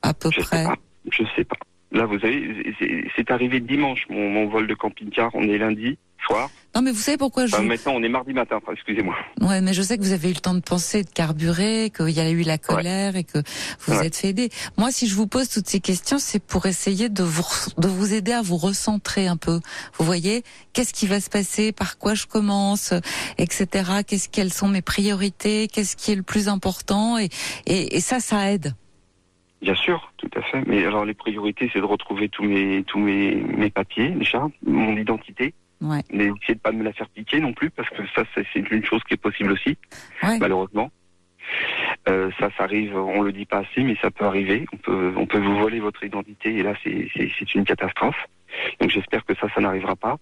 à peu près? Je sais pas. Là, vous savez, c'est arrivé dimanche, mon vol de camping-car. On est lundi soir. Non, mais vous savez pourquoi maintenant, on est mardi matin, excusez-moi. Ouais, mais je sais que vous avez eu le temps de penser, de carburer, qu'il y a eu la colère et que vous êtes fait aider. Moi, si je vous pose toutes ces questions, c'est pour essayer de vous aider à vous recentrer un peu. Vous voyez, qu'est-ce qui va se passer, par quoi je commence, etc. Quelles sont mes priorités, qu'est-ce qui est le plus important, et ça aide. Bien sûr, tout à fait. Mais alors les priorités, c'est de retrouver tous mes papiers, déjà, mon identité. Ouais. Mais essayer de pas me la faire piquer non plus, parce que ça, c'est une chose qui est possible aussi, malheureusement. Ça arrive, on le dit pas assez, mais ça peut arriver. On peut vous voler votre identité, et là, c'est une catastrophe. Donc j'espère que ça n'arrivera pas.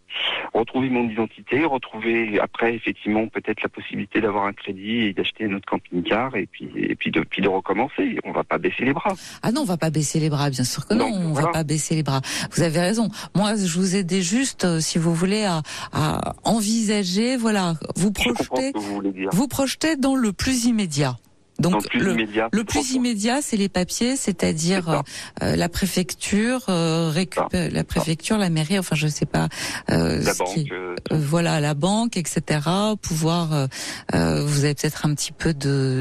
Retrouver mon identité, retrouver après effectivement peut-être la possibilité d'avoir un crédit et d'acheter un autre camping-car et puis de recommencer. On va pas baisser les bras. Ah non, on va pas baisser les bras, bien sûr que non. On va pas baisser les bras. Vous avez raison. Moi, je vous aidais juste, si vous voulez, à envisager, vous projetez dans le plus immédiat. Donc le plus franchement. immédiat, c'est les papiers, c'est-à-dire la préfecture, la préfecture, la mairie, enfin je sais pas, la banque, voilà, la banque, etc. Pouvoir, vous avez peut-être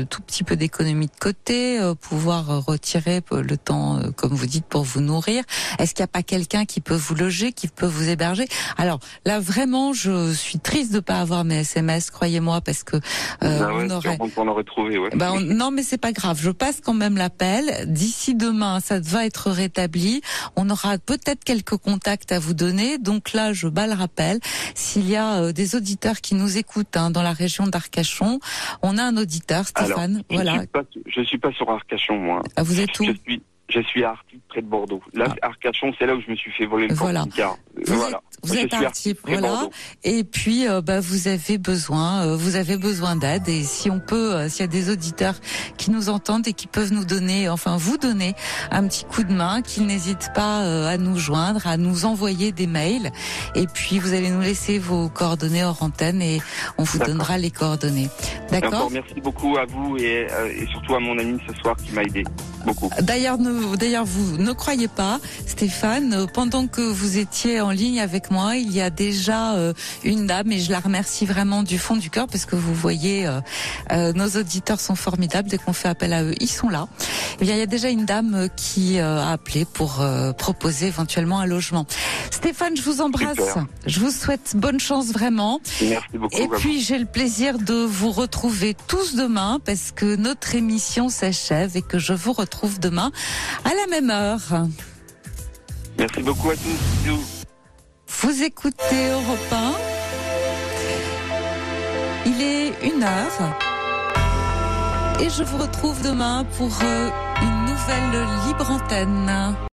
tout petit peu d'économie de côté, pouvoir retirer le temps, comme vous dites, pour vous nourrir. Est-ce qu'il n'y a pas quelqu'un qui peut vous loger, qui peut vous héberger? Alors là, vraiment, je suis triste de pas avoir mes SMS, croyez-moi, parce que on aurait trouvé, ouais. Non, mais c'est pas grave. Je passe quand même l'appel. D'ici demain, ça va être rétabli. On aura peut-être quelques contacts à vous donner. Donc là, je bats le rappel. S'il y a des auditeurs qui nous écoutent dans la région d'Arcachon, on a un auditeur, Stéphane. Je suis pas sur Arcachon, moi. Ah, vous êtes où? Je suis à Artigues, près de Bordeaux. Là, Arcachon, c'est là où je me suis fait voler le camping-car. Vous êtes à Artigues, voilà. Et puis, vous avez besoin d'aide. Et si on peut, s'il y a des auditeurs qui nous entendent et qui peuvent nous donner, vous donner un petit coup de main, qu'ils n'hésitent pas à nous joindre, à nous envoyer des mails. Et puis, vous allez nous laisser vos coordonnées hors antenne et on vous donnera les coordonnées. D'accord. Et encore merci beaucoup à vous et surtout à mon ami ce soir qui m'a aidé beaucoup. D'ailleurs, vous ne croyez pas, Stéphane, pendant que vous étiez en ligne avec moi, il y a déjà une dame, et je la remercie vraiment du fond du cœur, parce que vous voyez, nos auditeurs sont formidables, dès qu'on fait appel à eux, ils sont là. Eh bien, il y a déjà une dame qui a appelé pour proposer éventuellement un logement. Stéphane, je vous embrasse. Super. Je vous souhaite bonne chance vraiment. Merci beaucoup. Et puis, j'ai le plaisir de vous retrouver tous demain, parce que notre émission s'achève et que je vous retrouve demain à la même heure. Merci beaucoup à tous. Bisous. Vous écoutez Europe 1. Il est 1h. Et je vous retrouve demain pour une nouvelle libre antenne.